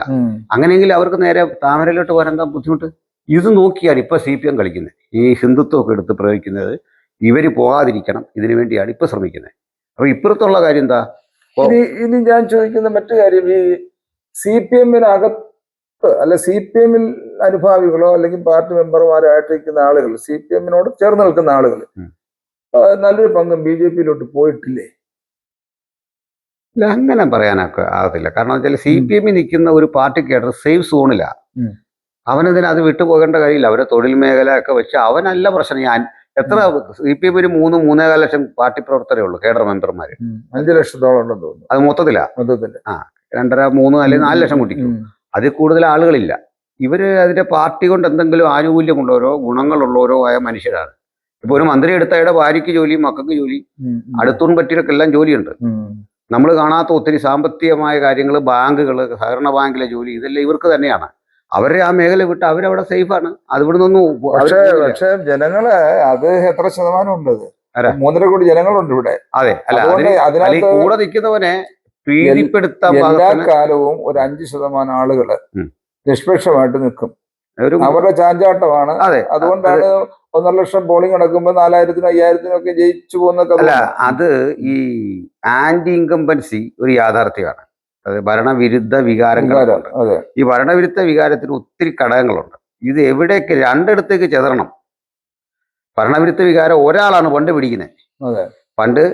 അങ്ങനെയെങ്കിൽ അവർക്ക് നേരെ താമരയിലോട്ട് വരാൻ എന്താ ബുദ്ധിമുട്ട്? ഇത് നോക്കിയാണ് ഇപ്പൊ CPM കളിക്കുന്നത്. ഈ ഹിന്ദുത്വമൊക്കെ എടുത്ത് പ്രയോഗിക്കുന്നത് ഇവർ പോകാതിരിക്കണം, ഇതിനു വേണ്ടിയാണ് ഇപ്പൊ ശ്രമിക്കുന്നത്. അപ്പൊ ഇപ്പുറത്തുള്ള കാര്യം എന്താ, ഇനി ഞാൻ ചോദിക്കുന്ന മറ്റു കാര്യം, ഈ CPM-നകത്ത് അല്ല CPM-ൽ അനുഭാവികളോ അല്ലെങ്കിൽ പാർട്ടി മെമ്പർമാരായിട്ടിരിക്കുന്ന ആളുകൾ, CPM-നോട് ചേർന്ന് നിൽക്കുന്ന ആളുകൾ നല്ലൊരു പങ്കും BJP-യിലോട്ട് പോയിട്ടില്ലേ? ഇല്ല, അങ്ങനെ പറയാനൊക്കെ ആകത്തില്ല. കാരണം വെച്ചാൽ CPM നിൽക്കുന്ന ഒരു പാർട്ടി കേഡർ സേഫ് സോണിലാ. അവനതിന് അത് വിട്ടുപോകേണ്ട കാര്യമില്ല. അവരെ തൊഴിൽ മേഖല ഒക്കെ വെച്ച് അവനല്ല പ്രശ്നം. ഞാൻ എത്ര CPM ഒരു 3-3.25 ലക്ഷം പാർട്ടി പ്രവർത്തകരേ ഉള്ളൂ, കേഡർ മെമ്പർമാര്. 5 ലക്ഷത്തോളം ഉണ്ടെന്ന് തോന്നുന്നു അത് മൊത്തത്തിലാ. 2.5, 3 അല്ലെങ്കിൽ 4 ലക്ഷം കുട്ടിക്കും അതിൽ കൂടുതൽ ആളുകളില്ല. ഇവര് അതിന്റെ പാർട്ടി കൊണ്ട് എന്തെങ്കിലും ആനുകൂല്യമുള്ളവരോ ഗുണങ്ങളുള്ളവരോ ആയ മനുഷ്യരാണ്. ഇപ്പൊ ഒരു മന്ത്രി എടുത്ത അയാളുടെ ഭാര്യയ്ക്ക് ജോലി, മക്കൾക്ക് ജോലി, അടുത്തൂൺ പറ്റിയൊക്കെല്ലാം ജോലിയുണ്ട്. നമ്മൾ കാണാത്ത ഒത്തിരി സാമ്പത്തികമായ കാര്യങ്ങൾ, ബാങ്കുകൾ, സഹകരണ ബാങ്കിലെ ജോലി, ഇതെല്ലാം ഇവർക്ക് തന്നെയാണ്. അവരെ ആ മേഖല വിട്ട് അവരവിടെ സേഫാണ്. അതിവിടെ നിന്നും. പക്ഷേ ജനങ്ങള് അത് എത്ര ശതമാനം ഉണ്ട്? 3.5 കോടി ജനങ്ങളുണ്ട് ഇവിടെ. അതെ, അല്ല കൂടെ നിൽക്കുന്നവനെ പ്രീതിപ്പെടുത്താൻ എല്ലാ കാലവും ഒരു 5% ആളുകള് നിഷ്പക്ഷമായിട്ട് നിൽക്കും. അവരുടെ ചാഞ്ചാട്ടമാണ്. അതുകൊണ്ടാണ് 1.5 ലക്ഷം പോളിംഗ് നടക്കുമ്പോൾ 4,000-നും 5,000-നും ഒക്കെ ജയിച്ചു പോകുന്നൊക്കെ. അല്ല, അത് ഈ ആന്റി ഇൻകംബൻസി ഒരു യാഥാർത്ഥ്യമാണ്. അത് ഭരണവിരുദ്ധ വികാരങ്ങളുണ്ട്. ഈ ഭരണവിരുദ്ധ വികാരത്തിന് ഒത്തിരി ഘടകങ്ങളുണ്ട്. ഇത് എവിടേക്ക് രണ്ടിടത്തേക്ക് ചെതറണം. ഭരണവിരുദ്ധ വികാരം ഒരാളാണ് പണ്ട് പിടിക്കുന്നത്. പണ്ട്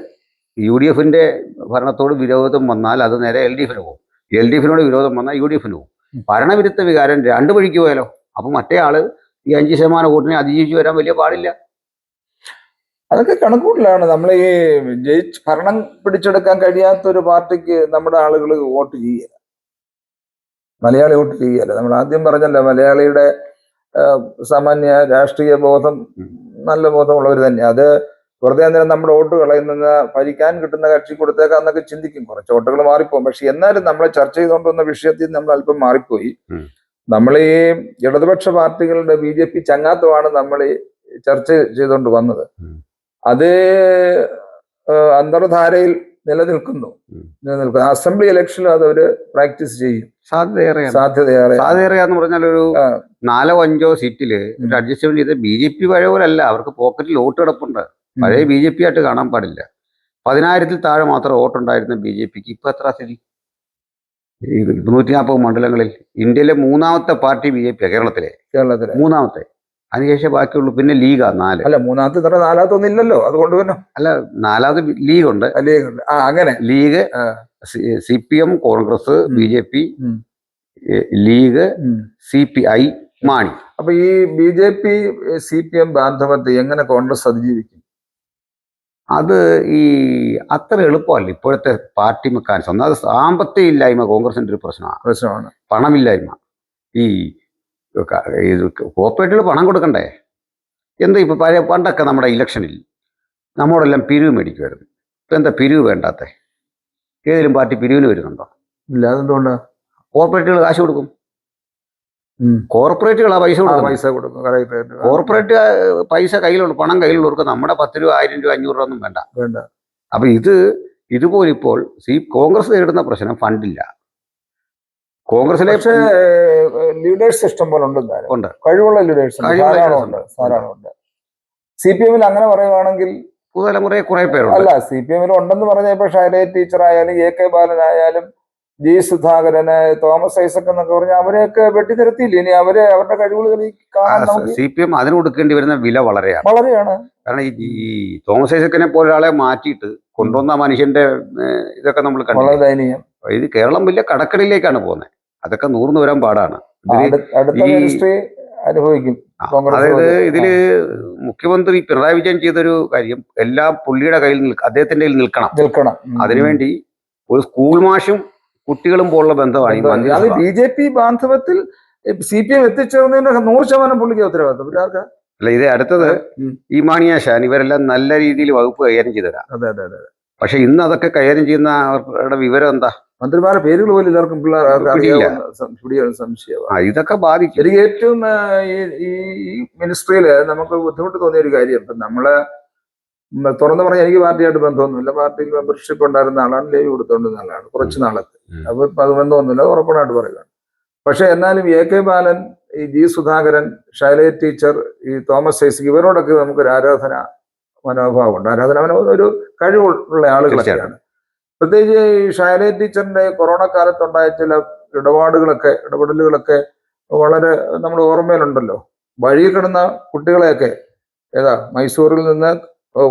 UDF-ന്റെ ഭരണത്തോട് വിരോധം വന്നാൽ അത് നേരെ LDF-ന് പോകും. LDF-നോട് വിരോധം വന്നാൽ UDF-ന് പോകും. ഭരണവിരുദ്ധ വികാരം രണ്ട് വഴിക്ക് പോയാലോ? അപ്പൊ മറ്റേ ആള് ഈ 5% വോട്ടിനെ അതിജീവിച്ച് വരാൻ വലിയ പാടില്ല. അതൊക്കെ കണക്കൂട്ടലാണ്. നമ്മൾ ഈ ഭരണം പിടിച്ചെടുക്കാൻ കഴിയാത്ത ഒരു പാർട്ടിക്ക് നമ്മുടെ ആളുകൾ വോട്ട് ചെയ്യല, മലയാളി വോട്ട് ചെയ്യല. നമ്മൾ ആദ്യം പറഞ്ഞല്ലോ, മലയാളിയുടെ സാമാന്യ രാഷ്ട്രീയ ബോധം നല്ല ബോധമുള്ളവർ തന്നെ. അത് വെറുതെ എന്തിനാ നമ്മുടെ വോട്ട് കളയുന്ന, ഭരിക്കാൻ കിട്ടുന്ന കക്ഷി കൊടുത്തേക്കാന്നൊക്കെ ചിന്തിക്കും. കുറച്ച് വോട്ടുകൾ മാറിപ്പോകും. പക്ഷെ എന്നാലും നമ്മളെ ചർച്ച ചെയ്തുകൊണ്ടുവന്ന വിഷയത്തിൽ നമ്മൾ അല്പം മാറിപ്പോയി. നമ്മൾ ഈ ഇടതുപക്ഷ പാർട്ടികളുടെ BJP ചങ്ങാത്തമാണ് നമ്മൾ ചർച്ച ചെയ്തുകൊണ്ട് വന്നത്. അത് അന്തർധാരയിൽ നിലനിൽക്കുന്നു. അസംബ്ലി ഇലക്ഷനിൽ അതവര് പ്രാക്ടീസ് ചെയ്യും. സാധ്യതയേറെയാന്ന് പറഞ്ഞാൽ ഒരു 4-5 സീറ്റില് ഒരു അഡ്ജസ്റ്റ്മെന്റ് ചെയ്ത് BJP പഴയ പോലല്ല. അവർക്ക് പോക്കറ്റിൽ വോട്ട് കിടപ്പുണ്ട്. പഴയ BJP ആയിട്ട് കാണാൻ പാടില്ല. 10,000-ൽ താഴെ മാത്രം വോട്ടുണ്ടായിരുന്ന BJPക്ക് ഇപ്പൊ എത്ര സ്ഥിതി? 240 മണ്ഡലങ്ങളിൽ. ഇന്ത്യയിലെ 3ാമത്തെ പാർട്ടി BJP, കേരളത്തിലെ 3ാമത്തെ. അതിനുശേഷം ബാക്കിയുള്ളൂ. പിന്നെ ലീഗാ 4. അല്ല, 3ാമത്തെ 4ാമത്തൊന്നും ഇല്ലല്ലോ. അതുകൊണ്ട് പിന്നെ അല്ല, 4ാമത് ലീഗുണ്ട്. അങ്ങനെ league, CPM, Congress, BJP, league, CPI, Mani. അപ്പൊ ഈ BJP CPM ബാന്ധവത്തെ എങ്ങനെ കോൺഗ്രസ് അതിജീവിക്കും? അത് ഈ അത്ര എളുപ്പമല്ല ഇപ്പോഴത്തെ പാർട്ടി മെക്കാനിസം. ഒന്നാമത് സാമ്പത്തിക ഇല്ലായ്മ കോൺഗ്രസിന്റെ ഒരു പ്രശ്നമാണ്. പണമില്ലായ്മ. ഈ കോർപ്പറേറ്റുകൾ പണം കൊടുക്കണ്ടേ? എന്താ ഇപ്പൊ പണ്ടൊക്കെ നമ്മുടെ ഇലക്ഷനിൽ നമ്മളെല്ലാം പിരിവ് മേടിക്കുമായിരുന്നു. ഇപ്പൊ എന്താ പിരിവ് വേണ്ടാത്ത? ഏതെങ്കിലും പാർട്ടി പിരിവിന് വരുന്നുണ്ടോ? ഇല്ല. അതെന്തുകൊണ്ട്? കോർപ്പറേറ്റുകൾ കാശ് കൊടുക്കും. കോർപ്പറേറ്റുകൾ ആ പൈസ കൊടുക്കും. കോർപ്പറേറ്റ് പൈസ കയ്യിലുള്ള പണം കയ്യിലുള്ളവർക്ക് നമ്മുടെ 10 രൂപ, 1000 രൂപ, 500 രൂപ ഒന്നും വേണ്ട. അപ്പൊ ഇതുപോലെ ഇപ്പോൾ കോൺഗ്രസ് നേരിടുന്ന പ്രശ്നം ഫണ്ടില്ല. കോൺഗ്രസിലെ ലീഡേഴ്സ് ഇഷ്ടം പോലെ ഉണ്ട്. കഴിവുള്ള ലീഡേഴ്സ് ധാരാളമുണ്ട്. CPM-ൽ അങ്ങനെ പറയുവാണെങ്കിൽ പുതുതലമുറയെ കുറെ പേരുണ്ട്. അല്ല, CPM-ൽ ഉണ്ടെന്ന് പറഞ്ഞ ഇപ്പൊ ഷൈലജ ടീച്ചർ ആയാലും AK ബാലൻ ആയാലും G സുധാകരന്, തോമസ് ഐസക് എന്നൊക്കെ പറഞ്ഞാൽ അവരെയൊക്കെ വെട്ടിനിരത്തിയില്ല. ഇനി അവരുടെ കഴിവുകൾ കാണാൻ CPM അതിന് കൊടുക്കേണ്ടി വരുന്ന വില വളരെയാണ്. കാരണം ഈ തോമസ് ഐസക്കിനെ പോലെ ഒരാളെ മാറ്റിയിട്ട് കൊണ്ടുവന്ന മനുഷ്യന്റെ ഇതൊക്കെ നമ്മൾ കണ്ടു. ഇത് കേരളം വലിയ കടക്കടിയിലേക്കാണ് പോകുന്നത്. അതൊക്കെ നൂർന്നു വരാൻ പാടാണ്. അനുഭവിക്കും. അതായത് ഇതില് മുഖ്യമന്ത്രി പിണറായി വിജയൻ ചെയ്തൊരു കാര്യം, എല്ലാം പുള്ളിയുടെ കയ്യിൽ അദ്ദേഹത്തിന്റെ കയ്യിൽ നിൽക്കണം. അതിനുവേണ്ടി ഒരു സ്കൂൾ മാഷും കുട്ടികളും പോലുള്ള ബന്ധമാണ്. BJP ബാന്ധവത്തിൽ CPM എത്തിച്ചേർന്നതിന്റെ 100% പുള്ളിക്ക് ഉത്തരവാദിത്തം. അല്ല, ഇത് അടുത്തത് ഈ മാണിയാശാൻ ഇവരെല്ലാം നല്ല രീതിയിൽ വകുപ്പ് കൈകാര്യം ചെയ്തതാ. പക്ഷെ ഇന്ന് അതൊക്കെ കൈകാര്യം ചെയ്യുന്ന അവരുടെ വിവരം എന്താ? മന്ത്രിമാരുടെ പേരുകൾ പോലും എല്ലാവർക്കും സംശയമാണ്. ഇതൊക്കെ ബാധിക്കും. എനിക്ക് ഏറ്റവും ഈ മിനിസ്ട്രിയില് നമുക്ക് ബുദ്ധിമുട്ട് തോന്നിയ ഒരു കാര്യം, ഇപ്പം നമ്മള് തുറന്നു പറഞ്ഞാൽ എനിക്ക് പാർട്ടിയായിട്ട് ബന്ധമൊന്നുമില്ല. പാർട്ടിയിൽ മെമ്പർഷിപ്പ് ഉണ്ടായിരുന്ന ആളാണ്, ലീവ് കൊടുത്തോണ്ടിരുന്ന ആളാണ് കുറച്ച് നാളത്തെ. അപ്പൊ അത് ബന്ധമൊന്നുമില്ല, ഉറപ്പണായിട്ട് പറയുകയാണ്. പക്ഷെ എന്നാലും AK ബാലൻ, ഈ G സുധാകരൻ, ഷൈലജ ടീച്ചർ, ഈ തോമസ് ഐസക്, ഇവരോടൊക്കെ നമുക്കൊരു ആരാധന മനോഭാവമുണ്ട്. ആരാധന മനോഭാവം ഒരു കഴിവുള്ള ആളുകളൊക്കെയാണ്. പ്രത്യേകിച്ച് ഈ ഷൈല ടീച്ചറിന്റെ കൊറോണ കാലത്തുണ്ടായ ചില ഇടപെടലുകളൊക്കെ വളരെ നമ്മുടെ ഓർമ്മയിലുണ്ടല്ലോ. വഴി കിടന്ന കുട്ടികളെയൊക്കെ മൈസൂരിൽ നിന്ന്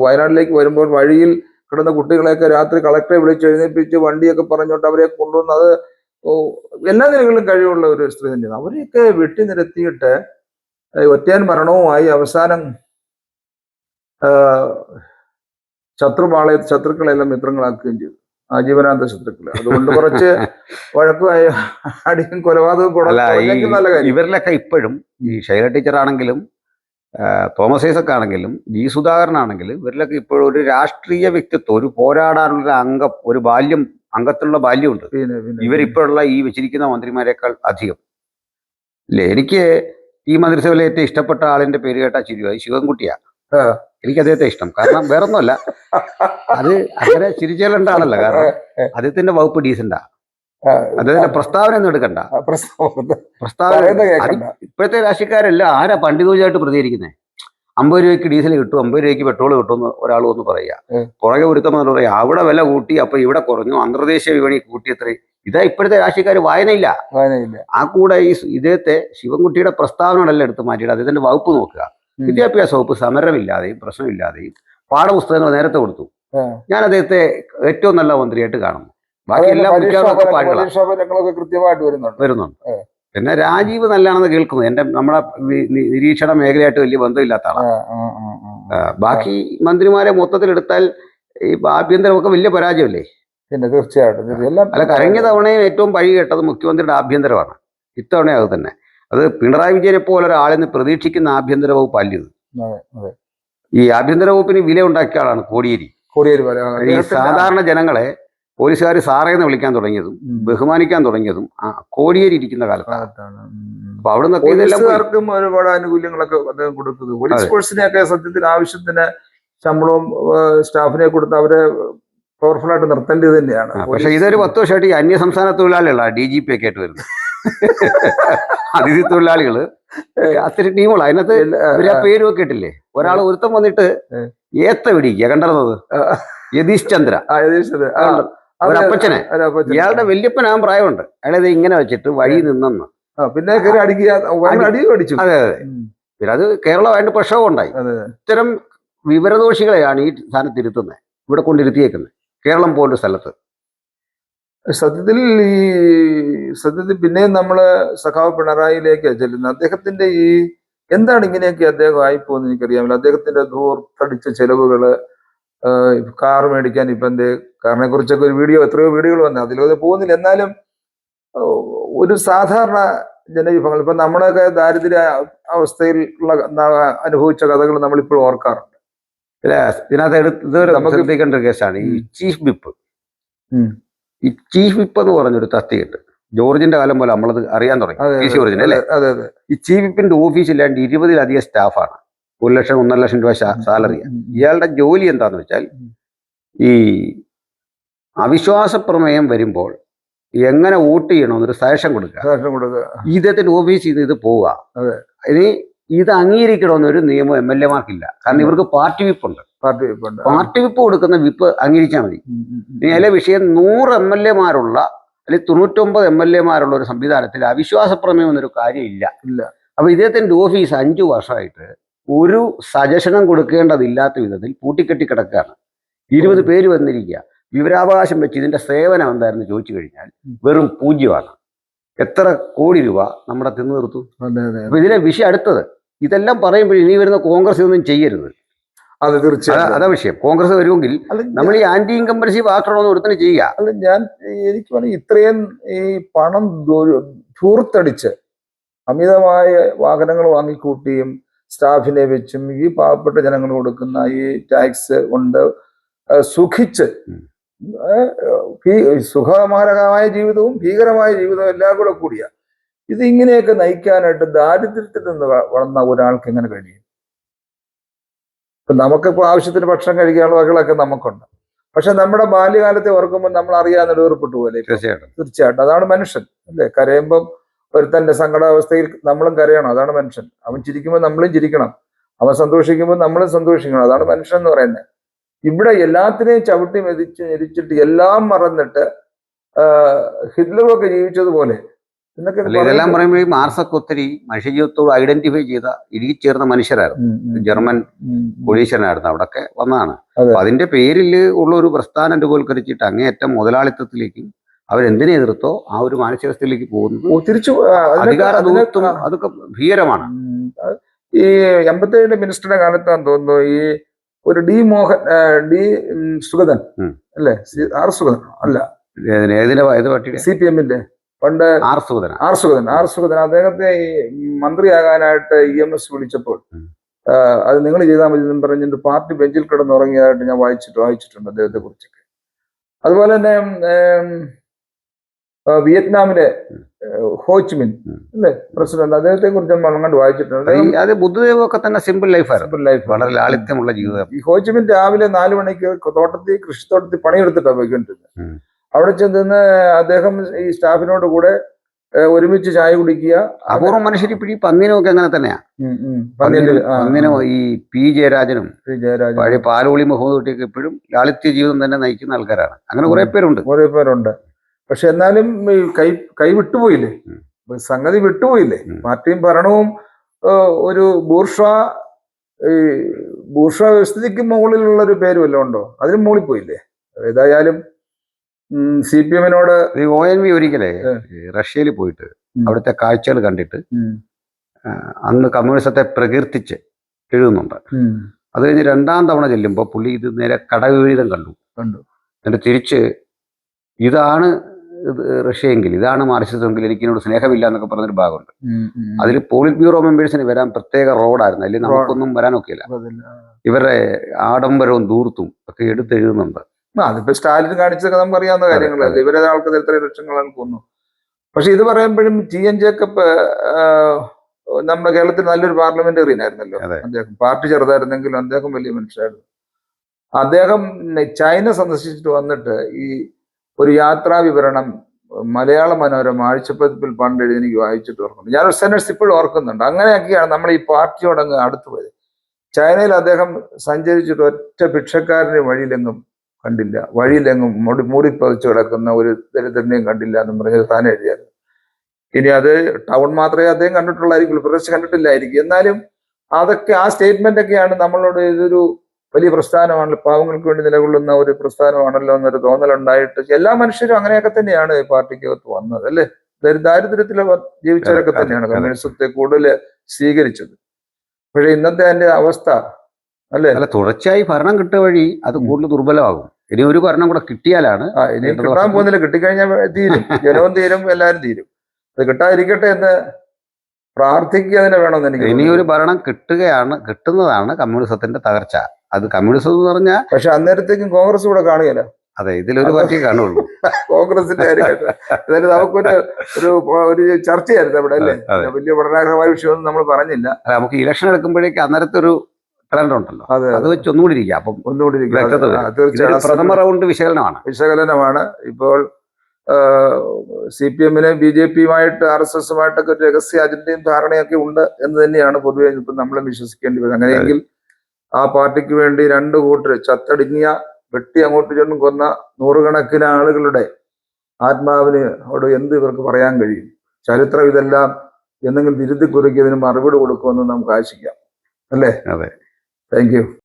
വയനാട്ടിലേക്ക് വരുമ്പോൾ വഴിയിൽ കിടന്ന കുട്ടികളെയൊക്കെ രാത്രി കളക്ടറെ വിളിച്ച് എഴുന്നേൽപ്പിച്ച് വണ്ടിയൊക്കെ പറഞ്ഞുകൊണ്ട് അവരെ കൊണ്ടുവന്ന് അത് എല്ലാ നിലകളിലും കഴിവുള്ള ഒരു സ്ത്രീ തന്നെയാണ്. അവരെയൊക്കെ വെട്ടി നിരത്തിയിട്ട് ഒറ്റയാൻ മരണവുമായി അവസാനം ശത്രുക്കളെല്ലാം മിത്രങ്ങളാക്കുകയും ചെയ്തു, ആജീവനാന്ത ശത്രുക്കളെ. അതുകൊണ്ട് കുറച്ച് വഴക്കുമായി അടിയും കൊലപാതകവും നല്ല കാര്യം. ഇവരിലൊക്കെ ഇപ്പോഴും ഈ ഷൈല ടീച്ചർ ആണെങ്കിലും തോമസ് ഐസക് ആണെങ്കിലും ജി സുധാകരനാണെങ്കിലും ഇവരിലൊക്കെ ഇപ്പോഴും ഒരു രാഷ്ട്രീയ വ്യക്തിത്വം, ഒരു പോരാടാനുള്ള അംഗം, ഒരു അംഗത്തിലുള്ള ബാല്യമുണ്ട് ഇവരിപ്പോഴുള്ള ഈ വെച്ചിരിക്കുന്ന മന്ത്രിമാരെക്കാൾ അധികം. ഇല്ലേ, എനിക്ക് ഈ മന്ത്രിസഭയിലെ ഏറ്റവും ഇഷ്ടപ്പെട്ട ആളിന്റെ പേര് കേട്ടാ ചിരിയായി, ശിവൻകുട്ടിയാ. എനിക്ക് അദ്ദേഹത്തെ ഇഷ്ടം. കാരണം വേറൊന്നുമല്ല, അത് അങ്ങനെ ചിരിച്ചേണ്ട ആളല്ല. കാരണം അദ്ദേഹത്തിന്റെ വകുപ്പ് ഡീസന്റാ. അദ്ദേഹത്തിന്റെ പ്രസ്താവന ഒന്നും എടുക്കണ്ട. പ്രസ്താവന ഇപ്പോഴത്തെ രാഷ്ട്രീയക്കാരെല്ലാം ആരാ പണ്ഡിതോചായിട്ട് പ്രതികരിക്കുന്നത്? 50 രൂപയ്ക്ക് ഡീസൽ കിട്ടും, 50 രൂപയ്ക്ക് പെട്രോൾ കിട്ടുമെന്ന് ഒരാൾ ഒന്ന് പറയാ, പുറകെ ഒരുത്തം പറയാ അവിടെ വില കൂട്ടി, അപ്പൊ ഇവിടെ കുറഞ്ഞു, അന്തർദേശീയ വിപണി കൂട്ടിയത്രേ. ഇതാ ഇപ്പോഴത്തെ രാഷ്ട്രീയക്കാർ വായനയില്ല. ആ കൂടെ ഈ ഇദ്ദേഹത്തെ ശിവൻകുട്ടിയുടെ പ്രസ്താവനകളെല്ലാം എടുത്ത് മാറ്റിയിട്ട് അദ്ദേഹത്തിന്റെ വകുപ്പ് നോക്കുക. വിദ്യാഭ്യാസ വകുപ്പ് സമരമില്ലാതെയും പ്രശ്നമില്ലാതെയും പാഠപുസ്തകങ്ങൾ നേരത്തെ കൊടുത്തു. ഞാൻ അദ്ദേഹത്തെ ഏറ്റവും നല്ല മന്ത്രിയായിട്ട് കാണുന്നു. ബാക്കി എല്ലാം കൃത്യമായിട്ട് വരുന്നുണ്ട്. പിന്നെ രാജീവ് നല്ലതാണെന്ന് കേൾക്കുന്നു. നമ്മളെ നിരീക്ഷണ മേഖലയായിട്ട് വലിയ ബന്ധമില്ലാത്ത ആളാണ്. ബാക്കി മന്ത്രിമാരെ മൊത്തത്തിൽ എടുത്താൽ ഈ ആഭ്യന്തരമൊക്കെ വലിയ പരാജയമല്ലേ? പിന്നെ തീർച്ചയായിട്ടും അല്ല, കഴിഞ്ഞ തവണയും ഏറ്റവും പഴി കേട്ടത് മുഖ്യമന്ത്രിയുടെ ആഭ്യന്തരമാണ്. ഇത്തവണ അത് തന്നെ. അത് പിണറായി വിജയനെ പോലെ ഒരാളെന്ന് പ്രതീക്ഷിക്കുന്ന ആഭ്യന്തര വകുപ്പ് അല്ലിത്. ഈ ആഭ്യന്തര വകുപ്പിന് വില ഉണ്ടാക്കിയ ആളാണ് കോടിയേരി. ഈ സാധാരണ ജനങ്ങളെ പോലീസുകാർ സാറേന്ന് വിളിക്കാൻ തുടങ്ങിയതും ബഹുമാനിക്കാൻ തുടങ്ങിയതും കോടിയേരി ഇരിക്കുന്ന കാലത്താണ്. അപ്പൊ അവിടെ നിന്നൊക്കെ ഒരുപാട് ആനുകൂല്യങ്ങളൊക്കെ അദ്ദേഹം കൊടുത്തത്. പോലീസ് ഫോഴ്സിനെയൊക്കെ സത്യത്തിൽ ആവശ്യത്തിന് ശമ്പളവും സ്റ്റാഫിനെ കൊടുത്ത് അവരെ പവർഫുൾ ആയിട്ട് നിർത്തേണ്ടത് തന്നെയാണ്. പക്ഷെ ഇതൊരു 10 വർഷമായിട്ട് ഈ അന്യസംസ്ഥാന തൊഴിലാളികളാണ് DGP ഒക്കെ ആയിട്ട് വരുന്നത്. അതിഥി തൊഴിലാളികള് അത്തിരി ടീമുകളാണ്. അതിനകത്ത് ഇവര് ആ പേരും ഒക്കെ ഇട്ടില്ലേ. ഒരാൾ ഒരുത്തം വന്നിട്ട് ഏത്ത പിടിക്കുക കണ്ടിരുന്നത്, യതീഷ് ചന്ദ്ര, ഒരപ്പച്ചനെ. ഇയാളുടെ വല്യപ്പനാകാൻ പ്രായമുണ്ട്. അയാളത് ഇങ്ങനെ വെച്ചിട്ട് വഴി നിന്നെന്ന് പിന്നെ അടിച്ചു. അതെ അതെ. പിന്നെ അത് കേരളമായിട്ട് പ്രക്ഷോഭം ഉണ്ടായി. ഇത്തരം വിവരദോഷികളെയാണ് ഈ സ്ഥാനത്ത് ഇരുത്തുന്നത്, ഇവിടെ കൊണ്ടിരുത്തിയേക്കുന്നത്, കേരളം പോലൊരു സ്ഥലത്ത്. സത്യത്തിൽ പിന്നെയും നമ്മള് സഖാവ് പിണറായിലേക്ക് ചെല്ലുന്നത്. അദ്ദേഹത്തിന്റെ എന്താണ് ഇങ്ങനെയൊക്കെ അദ്ദേഹം ആയിപ്പോന്ന് എനിക്കറിയാമല്ലോ. അദ്ദേഹത്തിന്റെ ധൂർത്തടിച്ച ചെലവുകള്, കാർ മേടിക്കാൻ ഇപ്പൊ കാറിനെ കുറിച്ചൊക്കെ എത്രയോ വീഡിയോകൾ വന്നു, അതിലൊന്നും പോകുന്നില്ല. എന്നാലും ഒരു സാധാരണ ജനവിഭാഗങ്ങൾ, ഇപ്പൊ നമ്മളൊക്കെ ദാരിദ്ര്യ അവസ്ഥയിൽ അനുഭവിച്ച കഥകൾ നമ്മളിപ്പോൾ ഓർക്കാറുണ്ട്. ഇതിനകത്ത് നമുക്ക് ശ്രദ്ധിക്കേണ്ട ഒരു കേസാണ് ഈ ചീഫ് വിപ്പ്. ഈ ചീഫ് വിപ്പ് എന്ന് പറഞ്ഞൊരു തസ്തികയുണ്ട്. ജോർജിന്റെ കാലം പോലെ നമ്മളത് അറിയാൻ തുടങ്ങി. PC ജോർജിന്റെ അല്ലേ? ഈ ചീഫ് വിപ്പിന്റെ ഓഫീസിലാണ്ട് 20-ലധികം സ്റ്റാഫാണ്. 1 ലക്ഷം 1.5 ലക്ഷം രൂപ സാലറി. ഇയാളുടെ ജോലി എന്താന്ന് വെച്ചാൽ ഈ അവിശ്വാസ പ്രമേയം വരുമ്പോൾ എങ്ങനെ വോട്ട് ചെയ്യണമെന്നൊരു സജഷൻ കൊടുക്കുക. ഇദ്ദേഹത്തിന്റെ ഓഫീസിൽ നിന്ന് ഇത് പോവുക. ഇനി ഇത് അംഗീകരിക്കണമെന്നൊരു നിയമം MLA മാർക്കില്ല. കാരണം ഇവർക്ക് പാർട്ടി വിപ്പുണ്ട്. പാർട്ടി വിപ്പ് കൊടുക്കുന്ന വിപ്പ് അംഗീകരിച്ചാൽ മതി. ഇനി അതിലെ വിഷയം 100 MLA മാരുള്ള അല്ലെങ്കിൽ 99 MLA മാരുള്ള ഒരു സംവിധാനത്തിൽ അവിശ്വാസ പ്രമേയം എന്നൊരു കാര്യമില്ല. അപ്പൊ ഇദ്ദേഹത്തിന്റെ ഓഫീസ് 5 വർഷമായിട്ട് ഒരു സജഷനും കൊടുക്കേണ്ടതില്ലാത്ത വിധത്തിൽ പൂട്ടിക്കെട്ടി കിടക്കുകയാണ്. 20 പേര് വന്നിരിക്കുക. വിവരാവകാശം വെച്ച് ഇതിന്റെ സേവനം എന്തായിരുന്നു ചോദിച്ചു കഴിഞ്ഞാൽ വെറും 0 എത്ര കോടി രൂപ നമ്മുടെ തിന്നു നിർത്തു. അപ്പൊ ഇതിലെ വിഷയം അടുത്തത് ഇതെല്ലാം പറയുമ്പോൾ ഇനി വരുന്ന കോൺഗ്രസ് ഇതൊന്നും ചെയ്യരുത്. അതാ വിഷയം. കോൺഗ്രസ് വരുമെങ്കിൽ നമ്മൾ ഈ ആന്റി ഇൻകംബൻസി ആക്കണമെന്ന് ഒരുത്തന്നെ ചെയ്യുക. എനിക്ക് വേണമെങ്കിൽ ഇത്രയും ഈ പണം ധൂർത്തടിച്ച് അമിതമായ വാഹനങ്ങൾ വാങ്ങിക്കൂട്ടിയും സ്റ്റാഫിനെ വെച്ചും ഈ പാവപ്പെട്ട ജനങ്ങൾ കൊടുക്കുന്ന ഈ ടാക്സ് കൊണ്ട് സുഖിച്ച് സുഖകരമായ ജീവിതവും ഭീകരമായ ജീവിതവും എല്ലാം കൂടെ കൂടിയ ഇത് ഇങ്ങനെയൊക്കെ നയിക്കാനായിട്ട് ദാരിദ്ര്യത്തിൽ നിന്ന് വളർന്ന ഒരാൾക്ക് എങ്ങനെ കഴിയും? ഇപ്പൊ നമുക്കിപ്പോ ആവശ്യത്തിന് ഭക്ഷണം കഴിക്കാനുള്ള വകകളൊക്കെ നമുക്കുണ്ട്. പക്ഷെ നമ്മുടെ ബാല്യകാലത്തെ ഓർക്കുമ്പോൾ നമ്മൾ അറിയാതെ വേർപ്പെട്ടു പോലെ. തീർച്ചയായിട്ടും അതാണ് മനുഷ്യൻ അല്ലേ? കരയുമ്പം ഒരുത്തന്റെ സങ്കടാവസ്ഥയിൽ നമ്മളും കരയണം, അതാണ് മനുഷ്യൻ. അവൻ ചിരിക്കുമ്പോൾ നമ്മളും ചിരിക്കണം, അവൻ സന്തോഷിക്കുമ്പോൾ നമ്മളും സന്തോഷിക്കണം, അതാണ് മനുഷ്യൻ എന്ന് പറയുന്നത്. ഇവിടെ എല്ലാത്തിനെയും ചവിട്ടി ഞെരിച്ചിട്ട് എല്ലാം മറന്നിട്ട് ഹിറ്റ്ലറൊക്കെ ജീവിച്ചതുപോലെ എന്നൊക്കെ അല്ല, ഇതെല്ലാം പറയുമ്പോൾ ഈ മാർസൊക്കെ ഒത്തിരി മനുഷ്യജീവിതത്തോട് ഐഡന്റിഫൈ ചെയ്ത ഇഴുകിച്ചേർന്ന മനുഷ്യരായിരുന്നു. ജർമ്മൻ കൊടീശ്വരനായിരുന്നു, അവിടൊക്കെ വന്നതാണ്. അതെ. അപ്പൊ അതിന്റെ പേരിൽ ഉള്ള ഒരു പ്രസ്ഥാനം രൂപവൽക്കരിച്ചിട്ട് അങ്ങേയറ്റം മുതലാളിത്തത്തിലേക്കും അവരെന്തിനെ എതിർത്തോ ആ ഒരു മാനസികാവസ്ഥയിലേക്ക് പോകുന്നത് തിരിച്ചു അധികാര ദൂരത്വം അതൊക്കെ ഭീകരമാണ്. ഈ 87 മിനിസ്റ്ററുടെ കാലത്താന്ന് തോന്നുന്നു ഈ ഒരു സുഗതൻ അല്ലേ, ആർ സുഗതൻ അല്ല, CPM-ന്റെ പണ്ട് ആർ സുഗതൻ അദ്ദേഹത്തെ ഈ മന്ത്രിയാകാനായിട്ട് EMS വിളിച്ചപ്പോൾ അത് നിങ്ങൾ ചെയ്താൽ മതി എന്നും പറഞ്ഞിട്ട് പാർട്ടി ബെഞ്ചിൽ കിടന്നുറങ്ങിയതായിട്ട് ഞാൻ വായിച്ചിട്ടുണ്ട് അദ്ദേഹത്തെ കുറിച്ചൊക്കെ. അതുപോലെ തന്നെ വിയറ്റ്നാമിലെ ഹോച്ചിമിൻ അല്ലേ പ്രസിഡന്റ്, അദ്ദേഹത്തെ കുറിച്ച് അങ്ങോട്ട് വായിച്ചിട്ടുണ്ട്. അത് ബുദ്ധദേവ് ഒക്കെ തന്നെ സിമ്പിൾ ലൈഫ്, വളരെ ലാളിത്യമുള്ള ജീവിതം. ഈ ഹോച്ചിമിൻ രാവിലെ 4 മണിക്ക് കൃഷിത്തോട്ടത്തിൽ പണിയെടുത്തിട്ടാണ് പോയിക്കൊണ്ടിരുന്നത്. അവിടെ ചെന്ന് അദ്ദേഹം ഈ സ്റ്റാഫിനോട് കൂടെ ഒരുമിച്ച് ചായ കുടിക്കുക. അപൂർവം മനുഷ്യർ ഇപ്പോഴും ഈ പന്നിനൊക്കെ അങ്ങനെ തന്നെയാ. പന്നിനോ ഈ പി ജയരാജനും പഴയ പാലോളി മുഹമ്മദ് കുട്ടിയൊക്കെ ഇപ്പോഴും ലാളിത്യ ജീവിതം തന്നെ നയിക്കുന്ന ആൾക്കാരാണ്. അങ്ങനെ കുറെ പേരുണ്ട്. പക്ഷെ എന്നാലും കൈ വിട്ടുപോയില്ലേ, സംഗതി വിട്ടുപോയില്ലേ. പാർട്ടിയും ഭരണവും ഒരു ബൂർഷ്വാ വ്യവസ്ഥിതിക്ക് മുകളിലുള്ള ഒരു പേര് വല്ലതും ഉണ്ടോ? അതിനും മുകളിൽ പോയില്ലേ. ഏതായാലും CPM-നോട് ONV ഒരിക്കലേ റഷ്യയിൽ പോയിട്ട് അവിടുത്തെ കാഴ്ചകൾ കണ്ടിട്ട് അന്ന് കമ്മ്യൂണിസത്തെ പ്രകീർത്തിച്ച് എഴുതുന്നുണ്ട്. അത് കഴിഞ്ഞ് 2ാം തവണ ചെല്ലുമ്പോൾ പുള്ളി ഇത് നേരെ കടവിപരീതം കണ്ടു. എന്നിട്ട് തിരിച്ച് ഇതാണ് റഷ്യയെങ്കിൽ, ഇതാണ് മാർക്സിസമെങ്കിൽ എനിക്ക് ഇതിനോട് സ്നേഹമില്ല എന്നൊക്കെ പറഞ്ഞൊരു ഭാഗമുണ്ട്. അതിൽ പോളിറ്റ് ബ്യൂറോ മെമ്പേഴ്സിന് വരാൻ പ്രത്യേക റോഡായിരുന്നു, അല്ലെങ്കിൽ നമുക്കൊന്നും വരാനൊക്കെയില്ല. ഇവരുടെ ആഡംബരവും ദൂർത്തും ഒക്കെ എടുത്തെഴുതുന്നുണ്ട്. അതിപ്പോ സ്റ്റാലിൻ കാണിച്ചതൊക്കെ നമുക്ക് അറിയാവുന്ന കാര്യങ്ങളല്ലേ. ഇവരെ ആൾക്കാർ എത്ര ലക്ഷങ്ങളാണ് കൊന്നു. പക്ഷെ ഇത് പറയുമ്പോഴും TN ജേക്കബ് നമ്മുടെ കേരളത്തിൽ നല്ലൊരു പാർലമെന്റേറിയൻ ആയിരുന്നല്ലോ അദ്ദേഹം. പാർട്ടി ചെറുതായിരുന്നെങ്കിലും അദ്ദേഹം വലിയ മനുഷ്യരായിരുന്നു. അദ്ദേഹം ചൈന സന്ദർശിച്ചിട്ട് വന്നിട്ട് ഈ ഒരു യാത്രാ വിവരണം മലയാള മനോരമ ആഴ്ചപ്പതിപ്പിൽ പണ്ട് എഴുതി എനിക്ക് വായിച്ചിട്ട് ഓർക്കുന്നുണ്ട്. ഞാൻ സെനറ്റ്സ് ഇപ്പോഴും ഓർക്കുന്നുണ്ട്. അങ്ങനെയൊക്കെയാണ് നമ്മൾ ഈ പാർട്ടിയോടങ്ങ് അടുത്ത് പോയത്. ചൈനയിൽ അദ്ദേഹം സഞ്ചരിച്ചിട്ട് ഒറ്റ ഭിക്ഷക്കാരന് വഴിയിലെങ്ങും കണ്ടില്ല, വഴിയിലെങ്ങും മൂടിപ്പതിച്ചു കിടക്കുന്ന ഒരു ദരിദ്രനെയും കണ്ടില്ല എന്ന് പറഞ്ഞത് താൻ എഴുതിയായിരുന്നു. ഇനി അത് ടൗൺ മാത്രമേ അദ്ദേഹം കണ്ടിട്ടുള്ളായിരിക്കും, പ്രദേശം കണ്ടിട്ടില്ലായിരിക്കും. എന്നാലും അതൊക്കെ ആ സ്റ്റേറ്റ്മെന്റ് ഒക്കെയാണ് നമ്മളോട് ഇതൊരു വലിയ പ്രസ്ഥാനമാണല്ലോ, പാവങ്ങൾക്ക് വേണ്ടി നിലകൊള്ളുന്ന ഒരു പ്രസ്ഥാനമാണല്ലോ എന്നൊരു തോന്നലുണ്ടായിട്ട് എല്ലാ മനുഷ്യരും അങ്ങനെയൊക്കെ തന്നെയാണ് പാർട്ടിക്കകത്ത് വന്നത് അല്ലേ. ദാരിദ്ര്യത്തിൽ ജീവിച്ചവരൊക്കെ തന്നെയാണ് കമ്മ്യൂണിസത്തെ കൂടുതൽ സ്വീകരിച്ചത്. പക്ഷെ ഇന്നത്തെ അതിന്റെ അവസ്ഥ അല്ലേ, തുടർച്ചയായി ഭരണം കിട്ടുക വഴി അത് കൂടുതൽ ദുർബലമാകും. ഇനി ഒരു ഭരണം കൂടെ കിട്ടിയാലാണ് ഇനി കിട്ടാൻ പോകുന്നില്ല. കിട്ടിക്കഴിഞ്ഞാൽ തീരും, ജനവും തീരും, എല്ലാവരും തീരും. അത് കിട്ടാതിരിക്കട്ടെ എന്ന് പ്രാർത്ഥിക്കുക തന്നെ വേണമെന്ന് എനിക്ക്. ഇനി ഒരു ഭരണം കിട്ടുന്നതാണ് കമ്മ്യൂണിസത്തിന്റെ തകർച്ച. അത് കമ്മ്യൂണിസം എന്ന് പറഞ്ഞാൽ പക്ഷെ അന്നേരത്തേക്കും കോൺഗ്രസ് കൂടെ കാണുകയല്ല. അതെ, ഇതിലൊരു പാർട്ടി കാണുള്ളൂ, കോൺഗ്രസിന്റെ കാര്യം. അതായത് ഒരു ചർച്ചയായിരുന്നു അവിടെ അല്ലേ. വലിയ പഠനാർഹമായ വിഷയമൊന്നും നമ്മൾ പറഞ്ഞില്ല. നമുക്ക് ഇലക്ഷൻ എടുക്കുമ്പോഴേക്ക് അന്നേരത്തെ ഒരു ട്രെൻഡ് ഉണ്ടല്ലോ, അത് വെച്ച് ഒന്നുകൂടി ഇരിക്കുക. അപ്പം തീർച്ചയായും പ്രഥമ റൗണ്ട് വിശകലനമാണ്. ഇപ്പോൾ CPM-ന് BJP-യുമായിട്ട് RSS-ഉമായിട്ടൊക്കെ ഒരു രഹസ്യ അജണ്ടയും ധാരണയൊക്കെ ഉണ്ട് എന്ന് തന്നെയാണ് പൊതുവെ ഇപ്പം നമ്മൾ വിശ്വസിക്കേണ്ടി വരുന്നത്. അങ്ങനെയെങ്കിൽ ആ പാർട്ടിക്ക് വേണ്ടി 2 കൂട്ടർ ചത്തടിങ്ങിയ വെട്ടി അങ്ങോട്ട് ചെന്നും കൊന്ന നൂറുകണക്കിന് ആളുകളുടെ ആത്മാവിനോട് എന്ത് ഇവർക്ക് പറയാൻ കഴിയും? ചരിത്രം ഇതെല്ലാം എന്തെങ്കിലും തിരുത്തി കുറിക്കിയതിന് മറുപടി കൊടുക്കുമെന്ന് നമുക്ക് ആശിക്കാം അല്ലേ. അതെ, താങ്ക് യു.